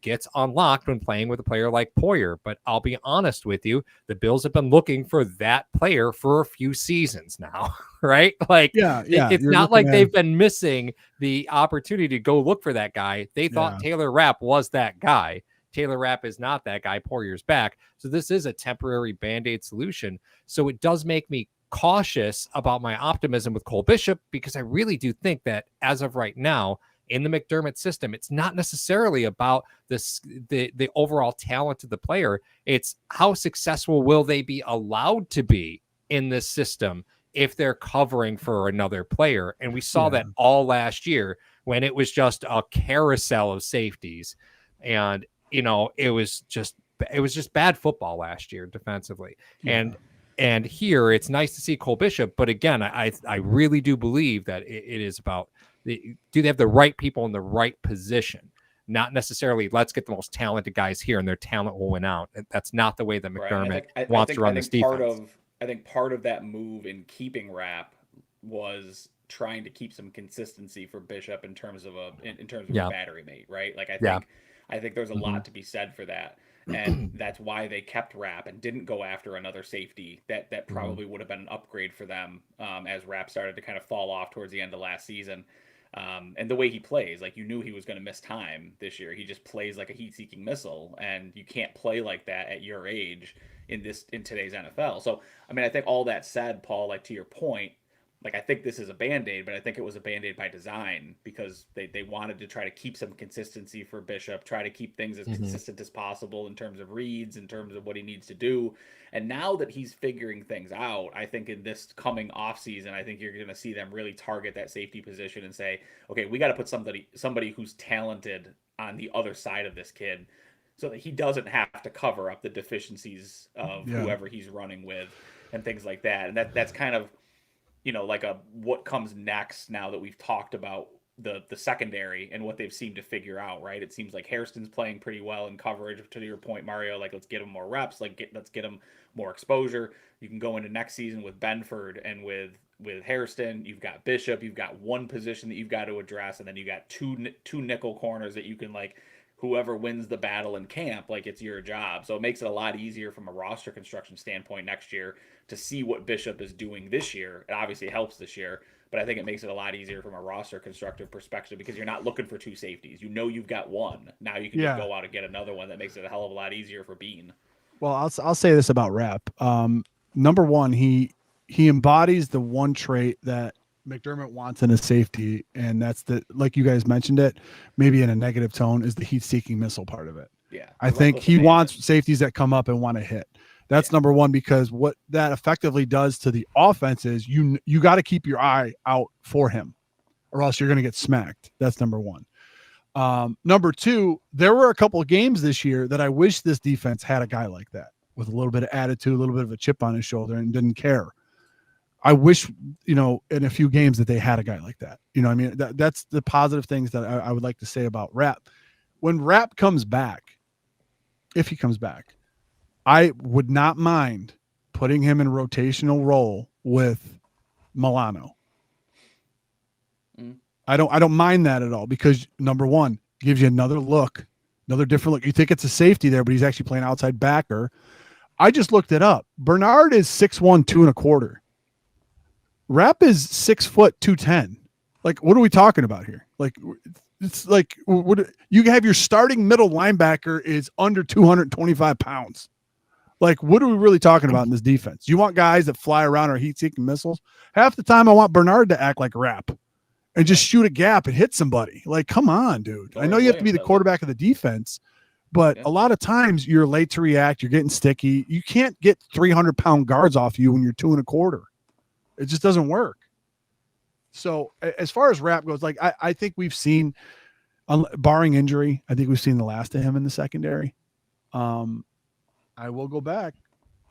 gets unlocked when playing with a player like Poyer. But I'll be honest with you, the Bills have been looking for that player for a few seasons now, right? Like, it's not like they've been missing the opportunity to go look for that guy. They thought Taylor Rapp was that guy. Taylor Rapp is not that guy. Poyer's back. So this is a temporary Band-Aid solution. So it does make me cautious about my optimism with Cole Bishop because I really do think that as of right now in the McDermott system, it's not necessarily about the overall talent of the player. It's how successful will they be allowed to be in this system if they're covering for another player. And we saw that all last year when it was just a carousel of safeties. And, it was just bad football last year defensively. Yeah. And here it's nice to see Cole Bishop. But again, I really do believe that it is about do they have the right people in the right position? Not necessarily let's get the most talented guys here and their talent will win out. That's not the way that McDermott wants to run this defense. I think part of that move in keeping Rapp was trying to keep some consistency for Bishop in terms of a battery mate, right? Like I think there's a lot to be said for that. And that's why they kept Rapp and didn't go after another safety that probably would have been an upgrade for them as Rapp started to kind of fall off towards the end of last season. And the way he plays, like you knew he was going to miss time this year. He just plays like a heat-seeking missile, and you can't play like that at your age in today's NFL. So, I mean, I think all that said, Paul, like to your point, like I think this is a Band-Aid, but I think it was a Band-Aid by design because they wanted to try to keep some consistency for Bishop, try to keep things as consistent as possible in terms of reads, in terms of what he needs to do. And now that he's figuring things out, I think in this coming offseason, I think you're going to see them really target that safety position and say, okay, we got to put somebody who's talented on the other side of this kid so that he doesn't have to cover up the deficiencies of whoever he's running with and things like that. And that's kind of, like what comes next now that we've talked about the secondary and what they've seemed to figure out, right? It seems like Hairston's playing pretty well in coverage. To your point, Mario, like let's get him more reps, let's get him more exposure. You can go into next season with Benford and with Hairston. You've got Bishop. You've got one position that you've got to address, and then you got two nickel corners that you can like. Whoever wins the battle in camp, like it's your job. So it makes it a lot easier from a roster construction standpoint next year to see what Bishop is doing this year. It obviously helps this year, but I think it makes it a lot easier from a roster constructive perspective because you're not looking for two safeties. You've got one. Now you can just go out and get another one. That makes it a hell of a lot easier for Bean. Well, I'll say this about Rapp. Number one, he embodies the one trait that McDermott wants in a safety, and that's like you guys mentioned it, maybe in a negative tone, is the heat-seeking missile part of it. Yeah, I think he wants safeties that come up and want to hit. That's number one, because what that effectively does to the offense is you got to keep your eye out for him, or else you're going to get smacked. That's number one. Number two, there were a couple of games this year that I wish this defense had a guy like that with a little bit of attitude, a little bit of a chip on his shoulder, and didn't care. I wish, in a few games that they had a guy like that. I mean, that's the positive things that I would like to say about Rapp. When Rapp comes back, if he comes back, I would not mind putting him in rotational role with Milano. I don't mind that at all because number one, gives you another different look. You think it's a safety there, but he's actually playing outside backer. I just looked it up. Bernard is 6'1", 2.25. Rapp is 6 foot 210. Like, what are we talking about here? Like, it's like what you have your starting middle linebacker is under 225 pounds. Like, what are we really talking about in this defense? You want guys that fly around or heat-seeking missiles? Half the time, I want Bernard to act like Rapp and just shoot a gap and hit somebody. Like, come on, dude. I know you have to be the quarterback of the defense, but a lot of times you're late to react. You're getting sticky. You can't get 300-pound guards off you when you're 2.25. It just doesn't work. So as far as Rapp goes, like I think we've seen, barring injury, I think we've seen the last of him in the secondary. I will go back.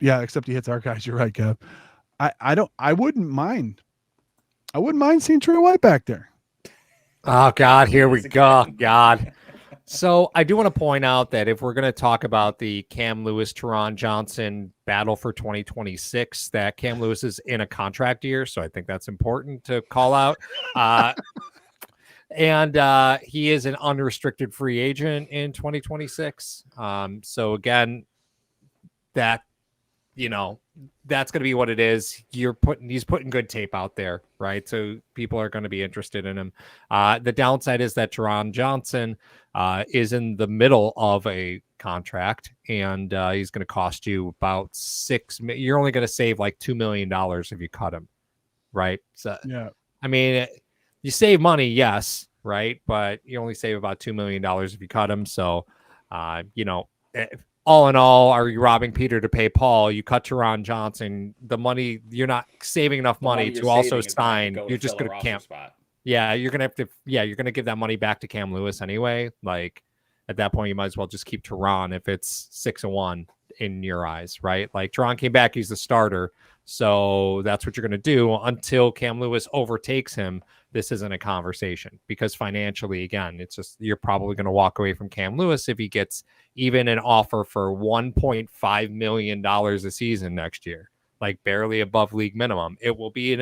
Yeah, except he hits our guys. You're right, Kev. I wouldn't mind seeing Trey White back there. Oh God, here we go. God. So I do want to point out that if we're going to talk about the Cam Lewis, Teron Johnson battle for 2026, that Cam Lewis is in a contract year. So I think that's important to call out. And he is an unrestricted free agent in 2026. So again, that's going to be what it is. He's putting good tape out there, right? So people are going to be interested in him. The downside is that Teron Johnson is in the middle of a contract, and he's going to cost you about you're only going to save like $2 million if you cut him, right? So, Yeah. I mean, you save money, yes, right? But you only save about $2 million if you cut him. So, all in all, are you robbing Peter to pay Paul? You cut Teron Johnson, the money, you're not saving enough money to also sign. You're just going to camp. Spot. Yeah, you're going to give that money back to Cam Lewis anyway. Like at that point, you might as well just keep Teron if it's 6-1 in your eyes, right? Like Teron came back, he's the starter. So that's what you're going to do until Cam Lewis overtakes him. This isn't a conversation because financially, again, it's just you're probably going to walk away from Cam Lewis if he gets even an offer for $1.5 million a season next year, like barely above league minimum. It will be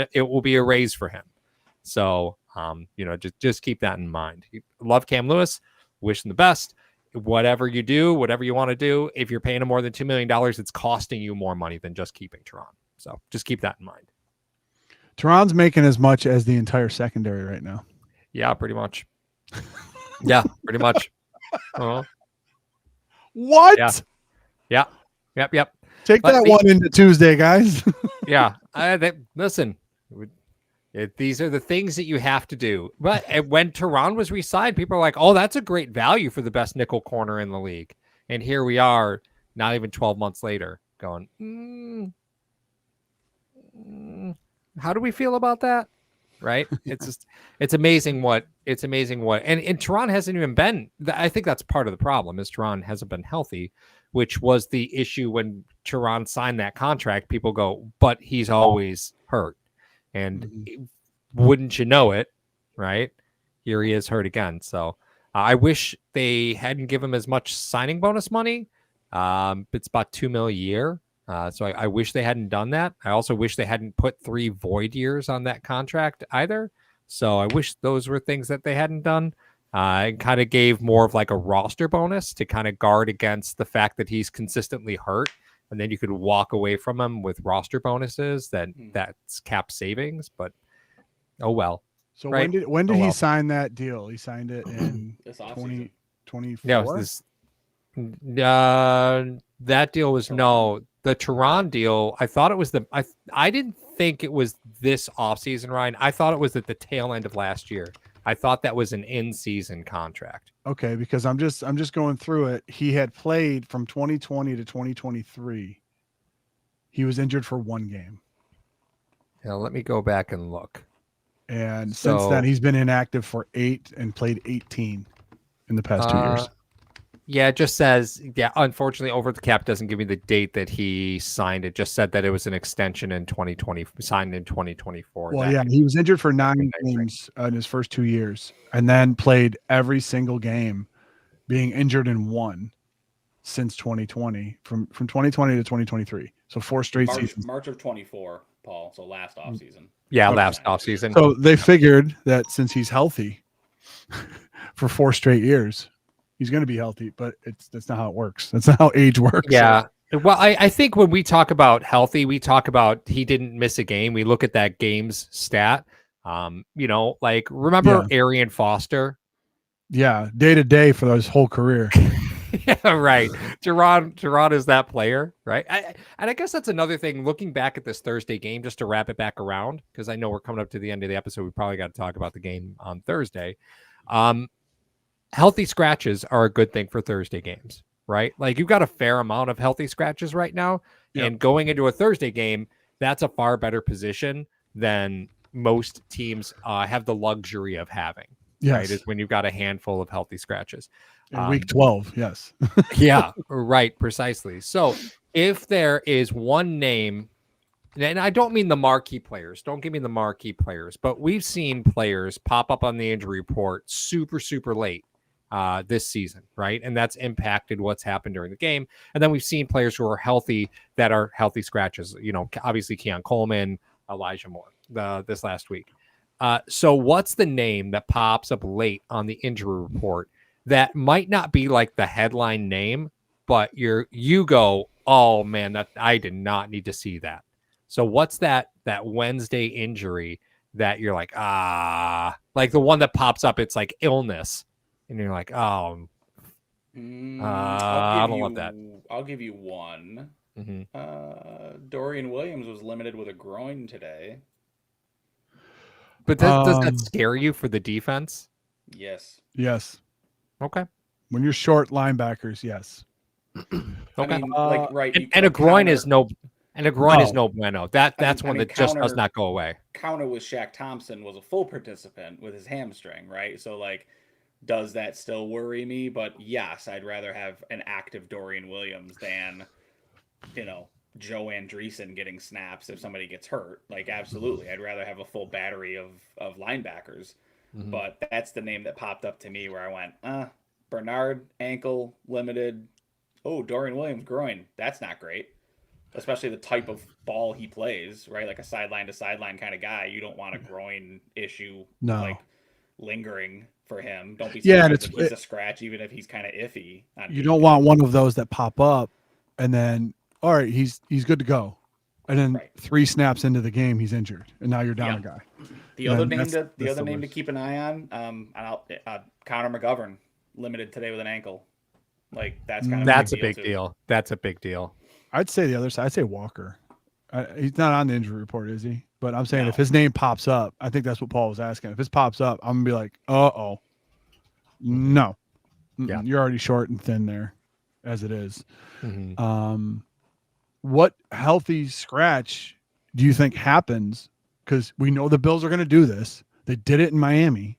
a raise for him. So, just keep that in mind. Love Cam Lewis, wish him the best. Whatever you do, whatever you want to do, if you're paying him more than $2 million, it's costing you more money than just keeping Teron. So just keep that in mind. Teron's making as much as the entire secondary right now. Yeah, pretty much. Yeah, pretty much. What? Yeah. Yep. Take that one into Tuesday, guys. Yeah. Listen, these are the things that you have to do. But when Teron was re-signed, people are like, oh, that's a great value for the best nickel corner in the league. And here we are, not even 12 months later, going, how do we feel about that? Right? It's amazing what, and Teron hasn't even been, I think that's part of the problem is Teron hasn't been healthy, which was the issue when Teron signed that contract. People go, but he's always hurt. And wouldn't you know it, right? Here he is hurt again. So I wish they hadn't given him as much signing bonus money. It's about $2 million a year. So I wish they hadn't done that. I also wish they hadn't put 3 void years on that contract either. So I wish those were things that they hadn't done. And kind of gave more of like a roster bonus to kind of guard against the fact that he's consistently hurt. And then you could walk away from him with roster bonuses that's cap savings. But oh well. So right? when did he sign that deal? He signed it in 2024. Yeah, that deal was the Teron deal. I thought it was I didn't think it was this offseason, Ryan. I thought it was at the tail end of last year. I thought that was an in-season contract. Okay, because I'm just going through it. He had played from 2020 to 2023. He was injured for 1 game. Now let me go back and look. And since then, he's been inactive for 8 and played 18 in the past 2 years. Yeah, it just says, unfortunately, Over the Cap doesn't give me the date that he signed. It just said that it was an extension in 2020, signed in 2024. Well, he was injured for 9 games in his first 2 years and then played every single game, being injured in 1 since 2020, from 2020 to 2023. So 4 straight seasons. March of 24, Paul. So last offseason. Yeah, last offseason. So they figured that since he's healthy for 4 straight years, he's going to be healthy, but that's not how it works. That's not how age works. Yeah. So. Well, I think when we talk about healthy, we talk about he didn't miss a game. We look at that game's stat. Remember Arian Foster? Yeah, day to day for his whole career. Yeah, right. Teron is that player, right? And I guess that's another thing. Looking back at this Thursday game, just to wrap it back around, because I know we're coming up to the end of the episode. We probably got to talk about the game on Thursday. Healthy scratches are a good thing for Thursday games, right? Like you've got a fair amount of healthy scratches right now, and going into a Thursday game, that's a far better position than most teams have the luxury of having. Yes. Right, is when you've got a handful of healthy scratches. In week 12, yes. Yeah, right, precisely. So if there is one name, and I don't mean the marquee players, don't give me the marquee players, but we've seen players pop up on the injury report super, super late this season, right? And that's impacted what's happened during the game. And then we've seen players who are healthy that are healthy scratches, obviously Keon Coleman, Elijah Moore this last week. So what's the name that pops up late on the injury report that might not be like the headline name, but you go, oh man, that I did not need to see that. So what's that Wednesday injury that you're like, like the one that pops up, it's like illness. And you're like, oh, I don't love that. I'll give you one. Mm-hmm. Dorian Williams was limited with a groin today. But does that scare you for the defense? Yes. Yes. Okay. When you're short linebackers, yes. Okay. I mean, like, right. And a groin is no bueno. That's one that just does counter- not go away. Counter with Shaq Thompson was a full participant with his hamstring, right? So, like, does that still worry me? But yes, I'd rather have an active Dorian Williams than, Joe Andreessen getting snaps if somebody gets hurt. Like, absolutely. I'd rather have a full battery of linebackers. Mm-hmm. But that's the name that popped up to me where I went, Bernard, ankle, limited. Oh, Dorian Williams, groin. That's not great. Especially the type of ball he plays, right? Like a sideline to sideline kind of guy. You don't want a groin issue like lingering for him. Don't be surprised if he's a scratch, even if he's kind of iffy. You don't want one of those that pop up and then, all right, he's good to go. And then 3 snaps into the game, he's injured. And now you're down a guy. The other name to keep an eye on, Connor McGovern, limited today with an ankle. Like, that's a big deal. That's a big deal. I'd say the other side. I'd say Walker. He's not on the injury report, is he? But I'm saying if his name pops up, I think that's what Paul was asking. If this pops up, I'm gonna be like, no, you're already short and thin there, as it is. Mm-hmm. What healthy scratch do you think happens? Because we know the Bills are going to do this. They did it in Miami.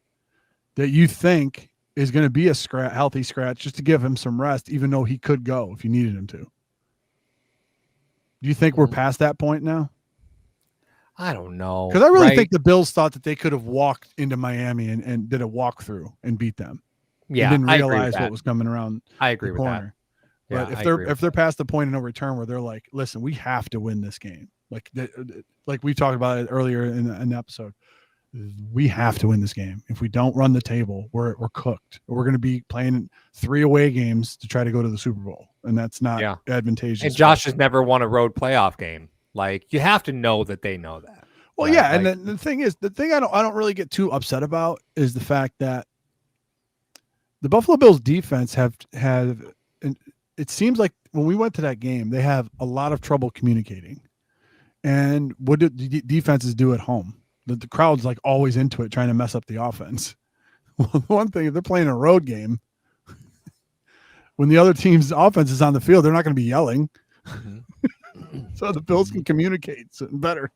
That you think is going to be a healthy scratch just to give him some rest, even though he could go if you needed him to. Do you think we're past that point now? I don't know. Because I really think the Bills thought that they could have walked into Miami and did a walkthrough and beat them. Yeah, and didn't realize what was coming around. I agree with corner. that. But if they're past the point of no return where they're like, listen, we have to win this game. Like we talked about it earlier in the episode. We have to win this game. If we don't run the table, we're cooked. We're going to be playing 3 away games to try to go to the Super Bowl, and that's not advantageous. And Josh has never won a road playoff game. Like, you have to know that they know that. Well, right? And then the thing I don't really get too upset about is the fact that the Buffalo Bills defense have and it seems like when we went to that game, they have a lot of trouble communicating. And what do defenses do at home? The crowd's like always into it, trying to mess up the offense. Well, one thing, if they're playing a road game, when the other team's offense is on the field, they're not going to be yelling. So the Bills can communicate better.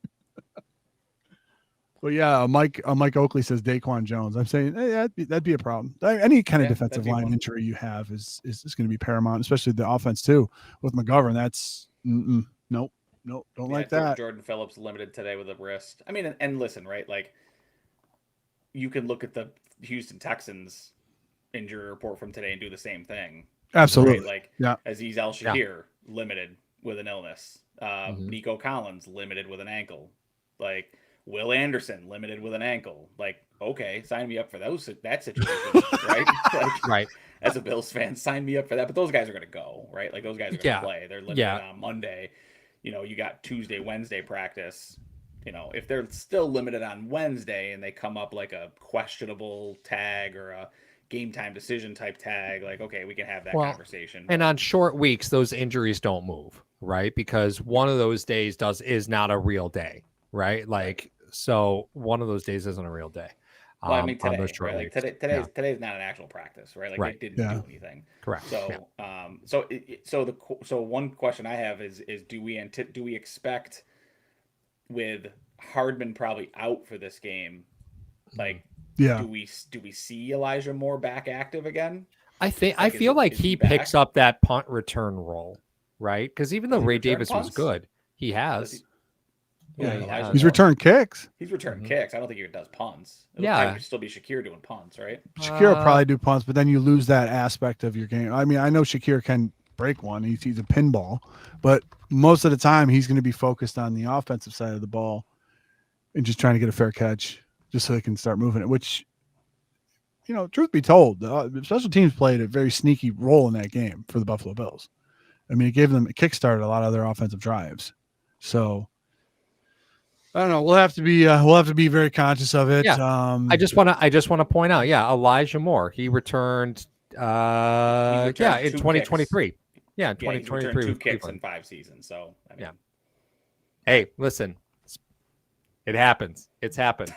But yeah, Mike Oakley says Daquan Jones. I'm saying that'd be a problem. Any kind of defensive line injury you have is going to be paramount, especially the offense too. With McGovern, that's nope. Don't like that. Jordan Phillips limited today with a wrist. I mean, and listen, right? Like, you can look at the Houston Texans injury report from today and do the same thing. Absolutely. Right? Like, Azeez Al-Shahir limited with an illness. Nico Collins limited with an ankle. Like, Will Anderson limited with an ankle. Like, okay, sign me up for that situation, right? Like, right. As a Bills fan, sign me up for that. But those guys are going to go, right? Like, those guys are going to play. They're limited on Monday. You got Tuesday, Wednesday practice. If they're still limited on Wednesday and they come up like a questionable tag or a game time decision type tag, like, okay, we can have that conversation. And on short weeks, those injuries don't move, right? Because one of those days is not a real day, right? Like, so one of those days isn't a real day. Well, I mean, today, right? Like today's not an actual practice, right? Like, they didn't do anything. Correct. So, so one question I have is do we expect, with Hardman probably out for this game, like, do we see Elijah Moore back active again? I feel like he picks up that punt return role, right? Because even though Ray Davis was good, he has. He's returned kicks. He's returned kicks. I don't think he does punts. It'll probably still be Shakir doing punts, right? Shakir will probably do punts, but then you lose that aspect of your game. I mean, I know Shakir can break one. He's a pinball, but most of the time he's going to be focused on the offensive side of the ball and just trying to get a fair catch just so they can start moving it, which, truth be told, special teams played a very sneaky role in that game for the Buffalo Bills. I mean, it kickstarted a lot of their offensive drives. So, I don't know. We'll have to be very conscious of it. Yeah. I just want to point out, Elijah Moore, he returned returned Yeah, in 2 2023. Yeah, in Yeah, he's 2023 returned 2 with kicks Cleveland. in 5 seasons. So I mean, Yeah. Hey, listen, it happens. It's happened.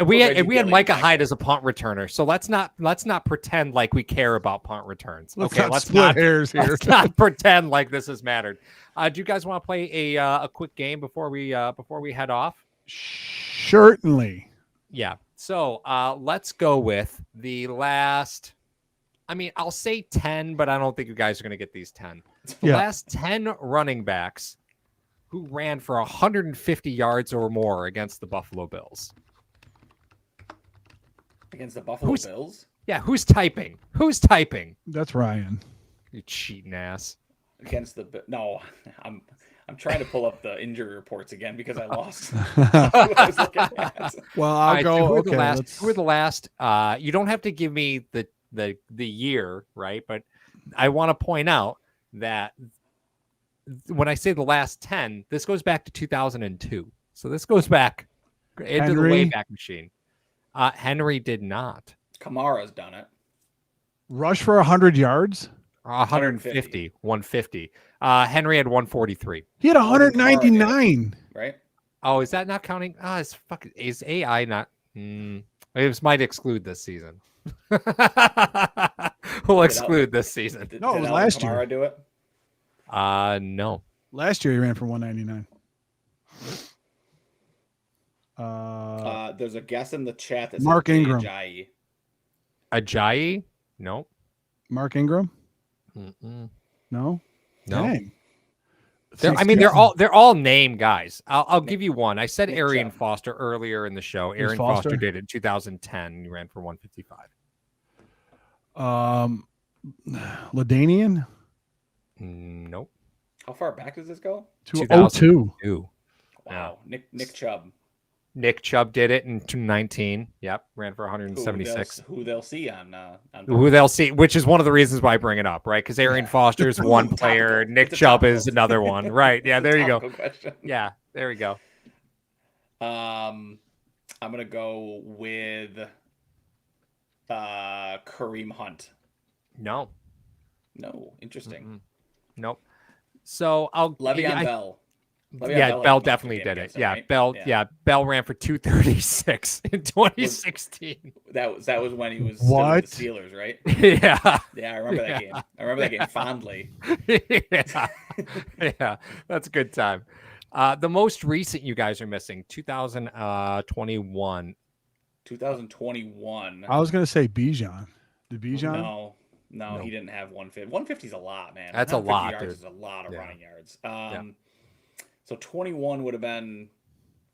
We had Micah Hyde as a punt returner, so let's not pretend like we care about punt returns. Let's split hairs here. Let's not pretend like this has mattered. Do you guys want to play a quick game before we head off? Certainly. Yeah. So let's go with the last. I mean, I'll say 10, but I don't think you guys are going to get these 10. The last 10 running backs who ran for 150 yards or more against the Buffalo Bills. Against the Buffalo Bills? Yeah, who's typing? Who's typing? That's Ryan. You cheating ass. Against the no, I'm trying to pull up the injury reports again because I lost. Well, I'll go. Who are the last? You don't have to give me the year, right? But I want to point out that when I say the last 10, this goes back to 2002. So this goes back into the Wayback Machine. Henry did not. Kamara's done it. Rush for 100 yards? 150. Henry had 143. He had 199. Right? Oh, is that not counting? Is AI not? It might exclude this season. We'll exclude this season. No, it was last year. Kamara do it? No. Last year he ran for 199. There's a guess in the chat that says Mark Ingram. Ajayi? No. Mark Ingram? Mm-mm. No. Dang. They're all name guys. I'll give you one. I said Arian Foster earlier in the show. Arian Foster did it in 2010. He ran for 155. LaDainian? Nope. How far back does this go? 2002. Wow. Nick Chubb. Nick Chubb did it in 2019. Yep, ran for 176. Who they'll see on who they'll see, which is one of the reasons why I bring it up, right? Because Arian Foster is one player, Nick Chubb is another one, right? Yeah, there you go. Question. Yeah, there we go. I'm gonna go with Kareem Hunt. No, interesting. Mm-mm. Nope. So Le'Veon Bell. Bell definitely did it. Yeah, right? Bell. Yeah, Bell ran for 236 in 2016. That was when he was still with the Steelers, right? Yeah. Yeah, I remember that game. I remember that game fondly. Yeah, that's a good time. The most recent you guys are missing, 2021. 2021. I was gonna say Bijan. Did Bijan? No, he didn't have 150. 150 is a lot, man. That's a lot. Yards is a lot of running yards. So 21 would have been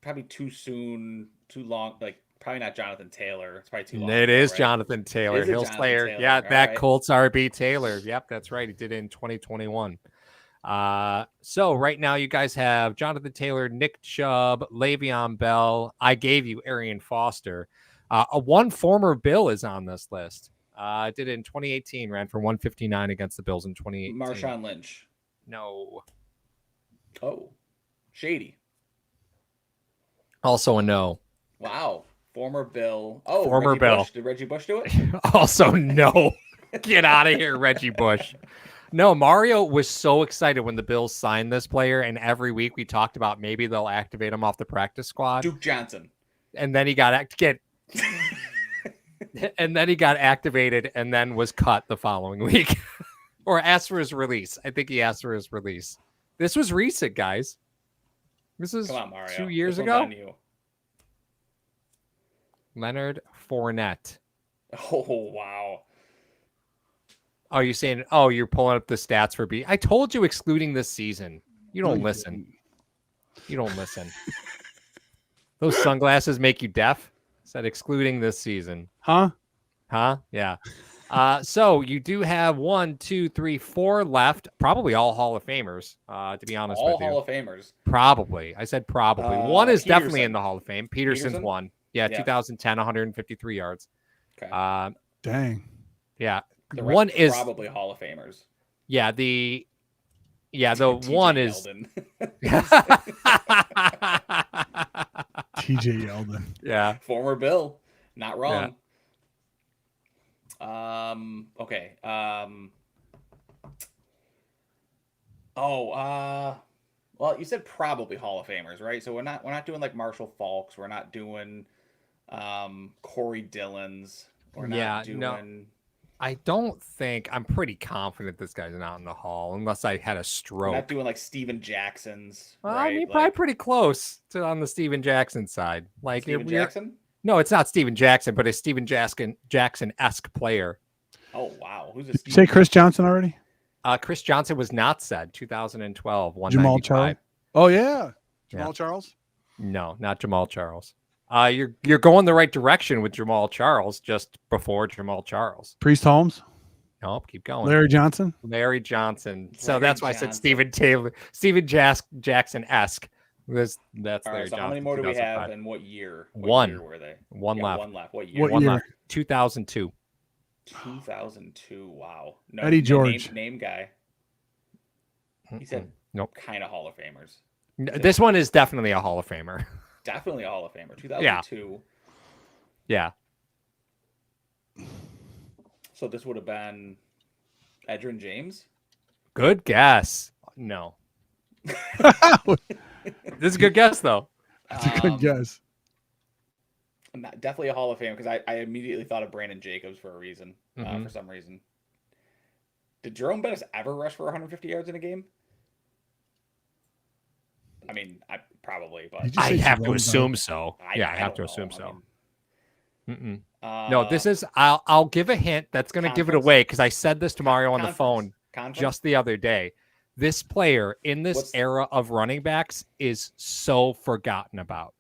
probably too soon, too long. Like probably not Jonathan Taylor. It's probably too long. It is Jonathan Taylor, Hill Slayer. Yeah, that Colts RB Taylor. Yep, that's right. He did it in 2021. So right now you guys have Jonathan Taylor, Nick Chubb, Le'Veon Bell. I gave you Arian Foster. One former Bill is on this list. Did it in 2018, ran for 159 against the Bills in 2018. Marshawn Lynch. No. Oh, Shady. Also a no. Wow. Former Bill. Oh, former Reggie Bill. Bush. Did Reggie Bush do it? Also no. Get out of here, Reggie Bush. No, Mario was so excited when the Bills signed this player, and every week we talked about maybe they'll activate him off the practice squad. Duke Johnson. And then he got and then he got activated and then was cut the following week. Or asked for his release. I think he asked for his release. This was recent, guys. This is 2 years ago. Leonard Fournette. Oh, wow. Oh, you're saying, you're pulling up the stats for B. I told you excluding this season. You don't listen. You don't listen. Those sunglasses make you deaf? Said excluding this season. Huh? Yeah. So you do have 1, 2, 3, 4 left. Probably all Hall of Famers, to be honest with you. All Hall of Famers. Probably. I said probably. One is definitely in the Hall of Fame. Peterson's one. Yeah, 2010, 153 yards. Okay. Dang. Yeah. The one is probably Hall of Famers. Yeah, the one is TJ Yeldon. Yeah. Former Bill. Not wrong. Okay. Well, you said probably Hall of Famers, right? So we're not doing like Marshall Falks. We're not doing Corey Dillons. We're Yeah, not no. doing. I don't think I'm pretty confident this guy's not in the hall unless I had a We're not stroke. doing like Steven Jacksons, Well, right? I mean, Like probably pretty close to on the Steven Jackson side. Like Steven you're- Jackson. No, it's not Steven Jackson, but a Steven Jackson-esque player. Oh wow, who's a Did you Steven say Chris Johnson already? Chris Johnson was not said. 2012, Jamal 195. Charles. Oh yeah, Jamal Yeah. Charles. No, not Jamal Charles. You're going the right direction with Jamal Charles just before Jamal Charles. Priest Holmes. Nope, keep going. Larry Johnson. Larry Johnson. So Larry that's why I said Johnson. Steven Jackson-esque. That's All Larry right, so how many Johnson, more do we 2005. have, and what year? What One. year were they? One Yeah, left. One left. What year? What One year? left. 2002. 2002. Wow. No, Eddie George. Name guy. He said Nope. kind of Hall of Famers. This one is definitely a Hall of Famer. Definitely a Hall of Famer. 2002. Yeah. So this would have been Edgerrin James. Good guess. No. This is a good guess, though. That's a good guess. Definitely a Hall of Famer because I immediately thought of Brandon Jacobs for a reason. Mhm. For some reason. Did Jerome Bettis ever rush for 150 yards in a game? I mean, I probably, but Did you I say have to Jerome assume Bettis? so. I Yeah, I have don't to know. assume I so. mean, No, this is. I'll give a hint. That's going to give it Conference? away because I said this to Mario on the conference. phone Conference? just the other day. This player in this What's- era of running backs is so forgotten about.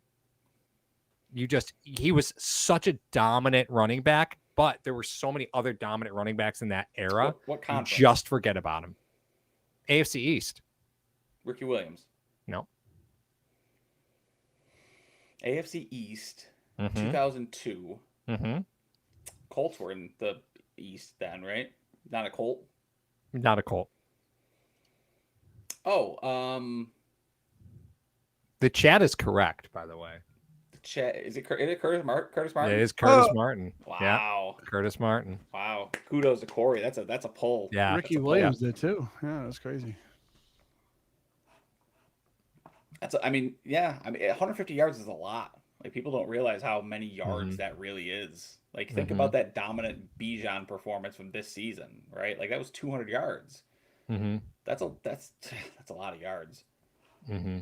He was such a dominant running back, but there were so many other dominant running backs in that era. What You conference? just forget about him. AFC East. Ricky Williams. No. AFC East, Mhm. 2002. Mm-hmm. Colts were in the East then, right? Not a Colt. Not a Colt. Oh, The chat is correct, by the way. is it Curtis Martin? It is Curtis Martin. Yeah, Wow. Curtis Martin. Wow. Kudos to Corey. That's a pull. Yeah. Ricky that's a pull. Williams did too. Yeah, that's crazy. I mean, 150 yards is a lot. Like people don't realize how many yards that really is. Like think about that dominant Bijan performance from this season, right? Like that was 200 yards. Mm-hmm. That's a lot of yards. Mm-hmm.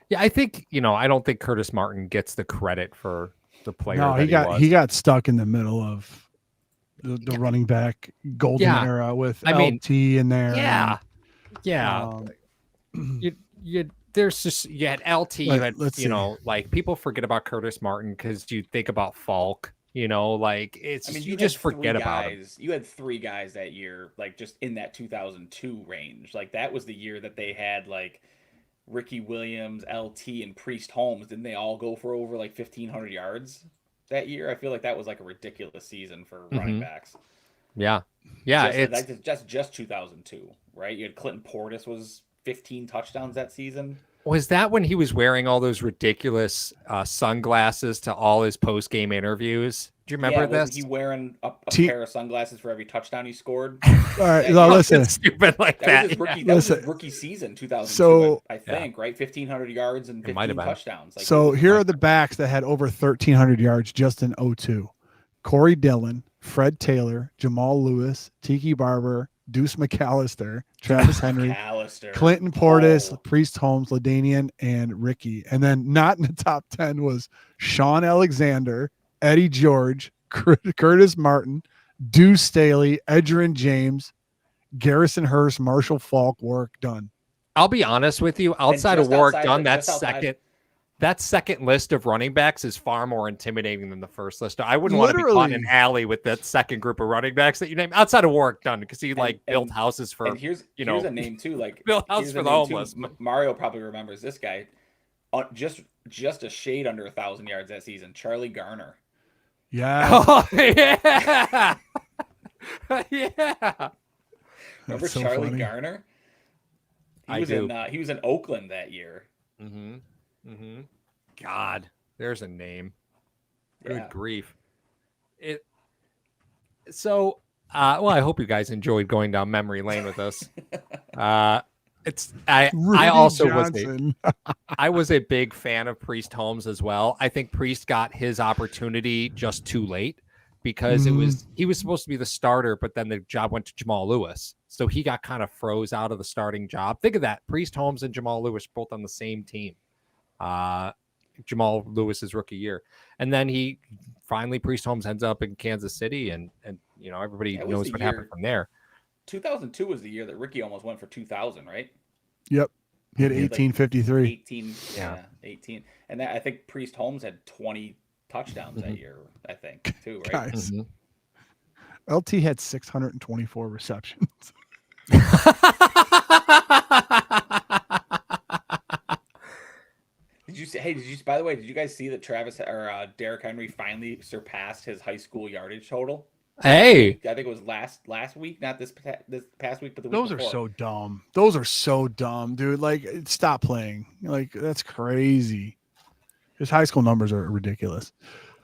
Yeah, I think I don't think Curtis Martin gets the credit for the player. No, that he got stuck in the middle of the running back golden Yeah. era with I mean, LT in there. Yeah, yeah. Um, There's just you had LT. You had let's see. like people forget about Curtis Martin because you think about Falk. Like it's you had just three forget about him. guys. You had three guys that year, like just in that 2002 range. Like that was the year that they had like Ricky Williams, LT, and Priest Holmes. Didn't they all go for over like 1,500 yards that year? I feel like that was like a ridiculous season for running backs. Yeah, just 2002, right? You had Clinton Portis was 15 touchdowns that season. Was that when he was wearing all those ridiculous sunglasses to all his post-game interviews? Do you remember this? Wasn't he wearing a pair of sunglasses for every touchdown he scored? all right, now listen. Stupid like That that. was his rookie season, 2002. So- I think, right? 1,500 yards and It might 15 have been. touchdowns. Like, So here are the backs that had over 1,300 yards just in 02. Corey Dillon, Fred Taylor, Jamal Lewis, Tiki Barber, Deuce McAllister, Travis Henry, McAllister. Clinton Portis, Oh. Priest Holmes, LaDainian, and Ricky. And then not in the top 10 was Sean Alexander, Eddie George, Curtis Martin, Deuce Staley, Edgerrin James, Garrison Hurst, Marshall Falk, Warwick Dunn. I'll be honest with you. Outside of just Warwick outside Dunn, the- just outside- that second list of running backs is far more intimidating than the first list. I wouldn't want to be caught in an Literally. alley with that second group of running backs that you named outside of Warwick Dunn because he built houses for And here's a name too. Like built house here's for a the name, too. homeless. Mario probably remembers this guy. Just a shade under 1,000 yards that season. Charlie Garner. Yeah. Oh yeah, yeah. Remember so Charlie funny. Garner? I do. He was in Oakland that year. Mm-hmm. Mm-hmm. God, there's a name. Good Yeah. grief. So, well, I hope you guys enjoyed going down memory lane with us. I Rudy also Johnson. I was a big fan of Priest Holmes as well. I think Priest got his opportunity just too late because he was supposed to be the starter, but then the job went to Jamal Lewis. So he got kind of froze out of the starting job. Think of that. Priest Holmes and Jamal Lewis both on the same team. Jamal Lewis's rookie year. And then Priest Holmes ends up in Kansas City and you know, everybody knows what happened from there. 2002 was the year that Ricky almost went for 2,000, right? Yep. He had 1853. 18. Yeah, 18. And that, I think Priest Holmes had 20 touchdowns that year, I think, too, right? Guys, LT had 624 receptions. By the way, did you guys see that Derrick Henry finally surpassed his high school yardage total? Hey, I think it was last week, not this past week, but the week Those before. are so dumb. Those are so dumb, dude. Like, stop playing. Like, that's crazy. His high school numbers are ridiculous.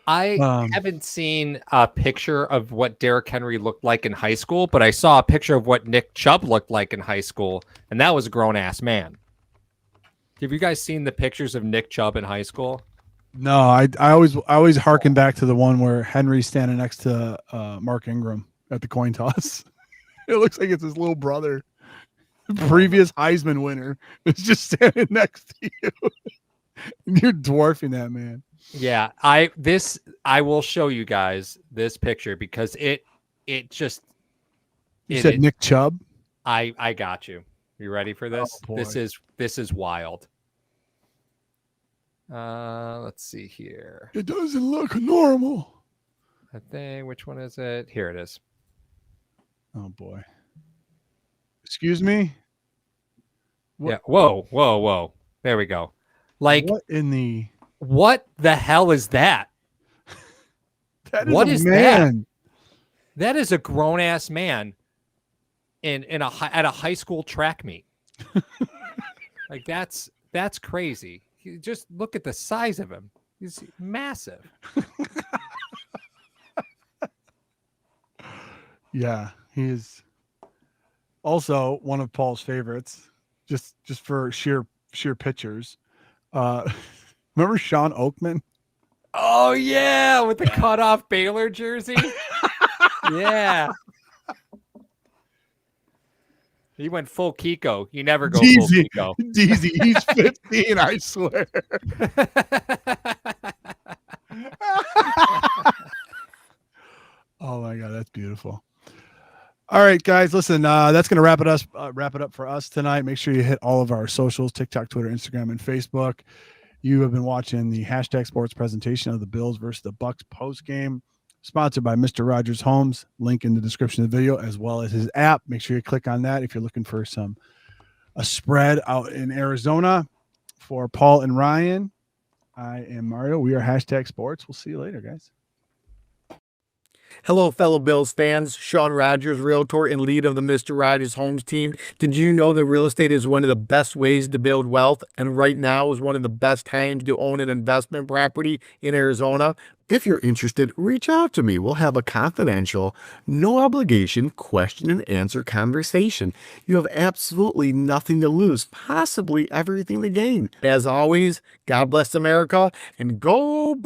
I haven't seen a picture of what Derrick Henry looked like in high school, but I saw a picture of what Nick Chubb looked like in high school, and that was a grown-ass man. Have you guys seen the pictures of Nick Chubb in high school? No, I always harken back to the one where Henry's standing next to Mark Ingram at the coin toss. It looks like it's his little brother, previous Heisman winner. It's just standing next to you, and you're dwarfing that man. Yeah, I will show you guys this picture because it just. You said Nick Chubb. I got you. You ready for this? Oh, this is wild. Let's see here. It doesn't look normal. I think, which one is it? Here it is. Oh boy. Excuse me. What? Yeah. Whoa. There we go. Like, what the hell is that? What is man? That is a grown ass man at a high school track meet. Like that's crazy. Just look at the size of him. He's massive. Yeah, he is also one of Paul's favorites, just for sheer pictures. Remember Sean Oakman? Oh yeah, with the cut off Baylor jersey. Yeah. He went full Kiko. You never go full Kiko. DZ, he's 15, I swear. Oh my God, that's beautiful. All right, guys, listen, that's going to wrap it up for us tonight. Make sure you hit all of our socials, TikTok, Twitter, Instagram, and Facebook. You have been watching the Hashtag Sports presentation of the Bills versus the Bucs post game, sponsored by Mr. Rogers Homes. Link in the description of the video, as well as his app. Make sure you click on that if you're looking for a spread out in Arizona. For Paul and Ryan, I am Mario. We are Hashtag Sports. We'll see you later, guys. Hello, fellow Bills fans. Sean Rogers, realtor and lead of the Mr. Rogers Homes team. Did you know that real estate is one of the best ways to build wealth, and right now is one of the best times to own an investment property in Arizona? If you're interested, reach out to me. We'll have a confidential, no obligation question and answer conversation. You have absolutely nothing to lose, possibly everything to gain. As always, God bless America and go Bucs!